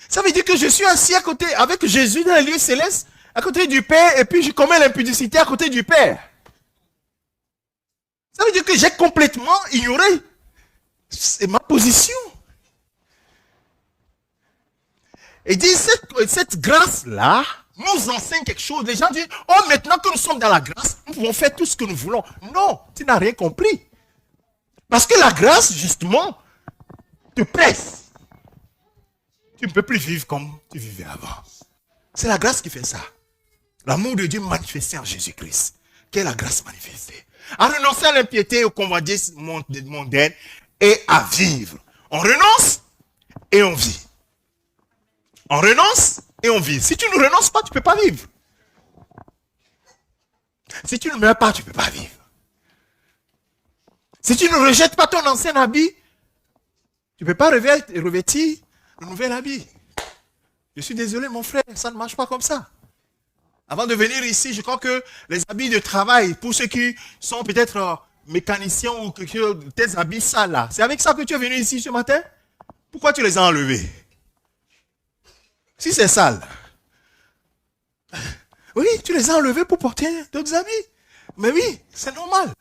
Ça veut dire que je suis assis à côté, avec Jésus dans les lieux célestes, à côté du Père, et puis je commets l'impudicité à côté du Père. Ça veut dire que j'ai complètement ignoré ma position. Et dit, cette grâce-là nous enseigne quelque chose. Les gens disent, oh, maintenant que nous sommes dans la grâce, nous pouvons faire tout ce que nous voulons. Non, tu n'as rien compris. Parce que la grâce, justement, te presse. Tu ne peux plus vivre comme tu vivais avant. C'est la grâce qui fait ça. L'amour de Dieu manifesté en Jésus-Christ. Quelle est la grâce manifestée? À renoncer à l'impiété, au convoitise mondaine et à vivre. On renonce et on vit. On renonce et on vit. Si tu ne renonces pas, tu ne peux pas vivre. Si tu ne meurs pas, tu ne peux pas vivre. Si tu ne rejettes pas ton ancien habit, tu ne peux pas revêtir le nouvel habit. Je suis désolé, mon frère, ça ne marche pas comme ça. Avant de venir ici, je crois que les habits de travail, pour ceux qui sont peut-être mécaniciens ou tes habits sales là, c'est avec ça que tu es venu ici ce matin? Pourquoi tu les as enlevés? Si c'est sale. Oui, tu les as enlevés pour porter d'autres habits. Mais oui, c'est normal.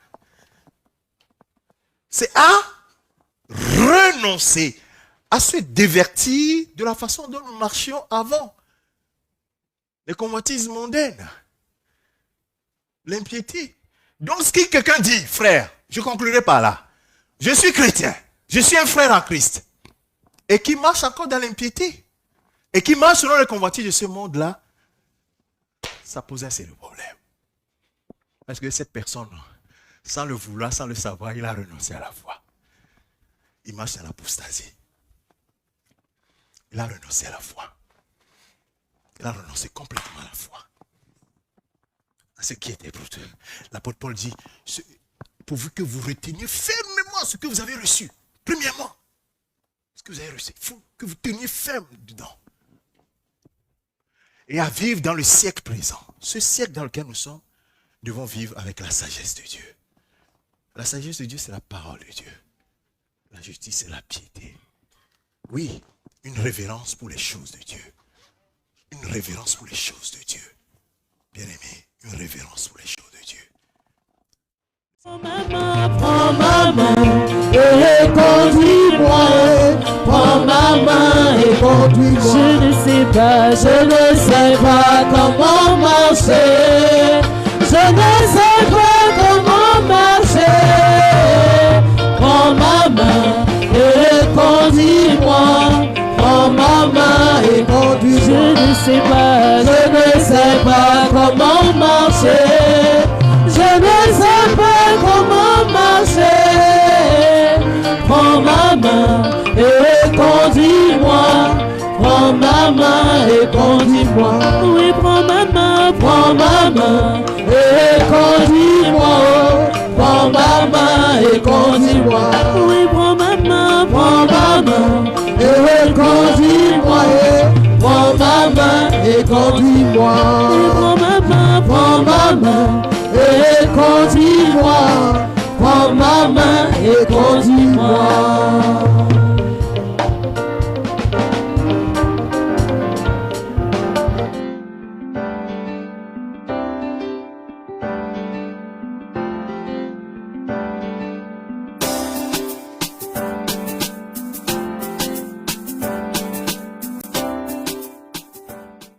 C'est à renoncer, à se divertir de la façon dont nous marchions avant. Les convoitises mondaines. L'impiété. Donc, ce que quelqu'un dit, frère, je conclurai par là. Je suis chrétien. Je suis un frère en Christ. Et qui marche encore dans l'impiété. Et qui marche selon les convoitises de ce monde-là. Ça pose assez de problèmes. Parce que cette personne, sans le vouloir, sans le savoir, il a renoncé à la foi. Il marche dans l'apostasie. Il a renoncé à la foi. Il a renoncé complètement à la foi. À ce qui était pour eux. L'apôtre Paul dit, pourvu que vous reteniez fermement ce que vous avez reçu. Premièrement, ce que vous avez reçu. Il faut que vous teniez ferme dedans. Et à vivre dans le siècle présent. Ce siècle dans lequel nous sommes, nous devons vivre avec la sagesse de Dieu. La sagesse de Dieu, c'est la parole de Dieu. La justice, c'est la piété. Oui, une révérence pour les choses de Dieu. Une révérence pour les choses de Dieu. Bien-aimé, une révérence pour les choses de Dieu. Prends ma main et conduis-moi. Prends ma main et conduis-moi. Je ne sais pas comment marcher. Je ne sais pas comment marcher. Prends ma main et conduis-moi. Prends ma main et conduis-moi. Je ne sais pas comment marcher. Je ne sais pas comment marcher. main et conduis-moi. Prends ma main et conduis-moi. Oui, prends ma main et conduis-moi. Prends ma main et conduis-moi. Oui, prends ma main et conduis-moi. Prends ma main et conduis-moi. Prends ma main et conduis-moi. Prends ma main et conduis-moi.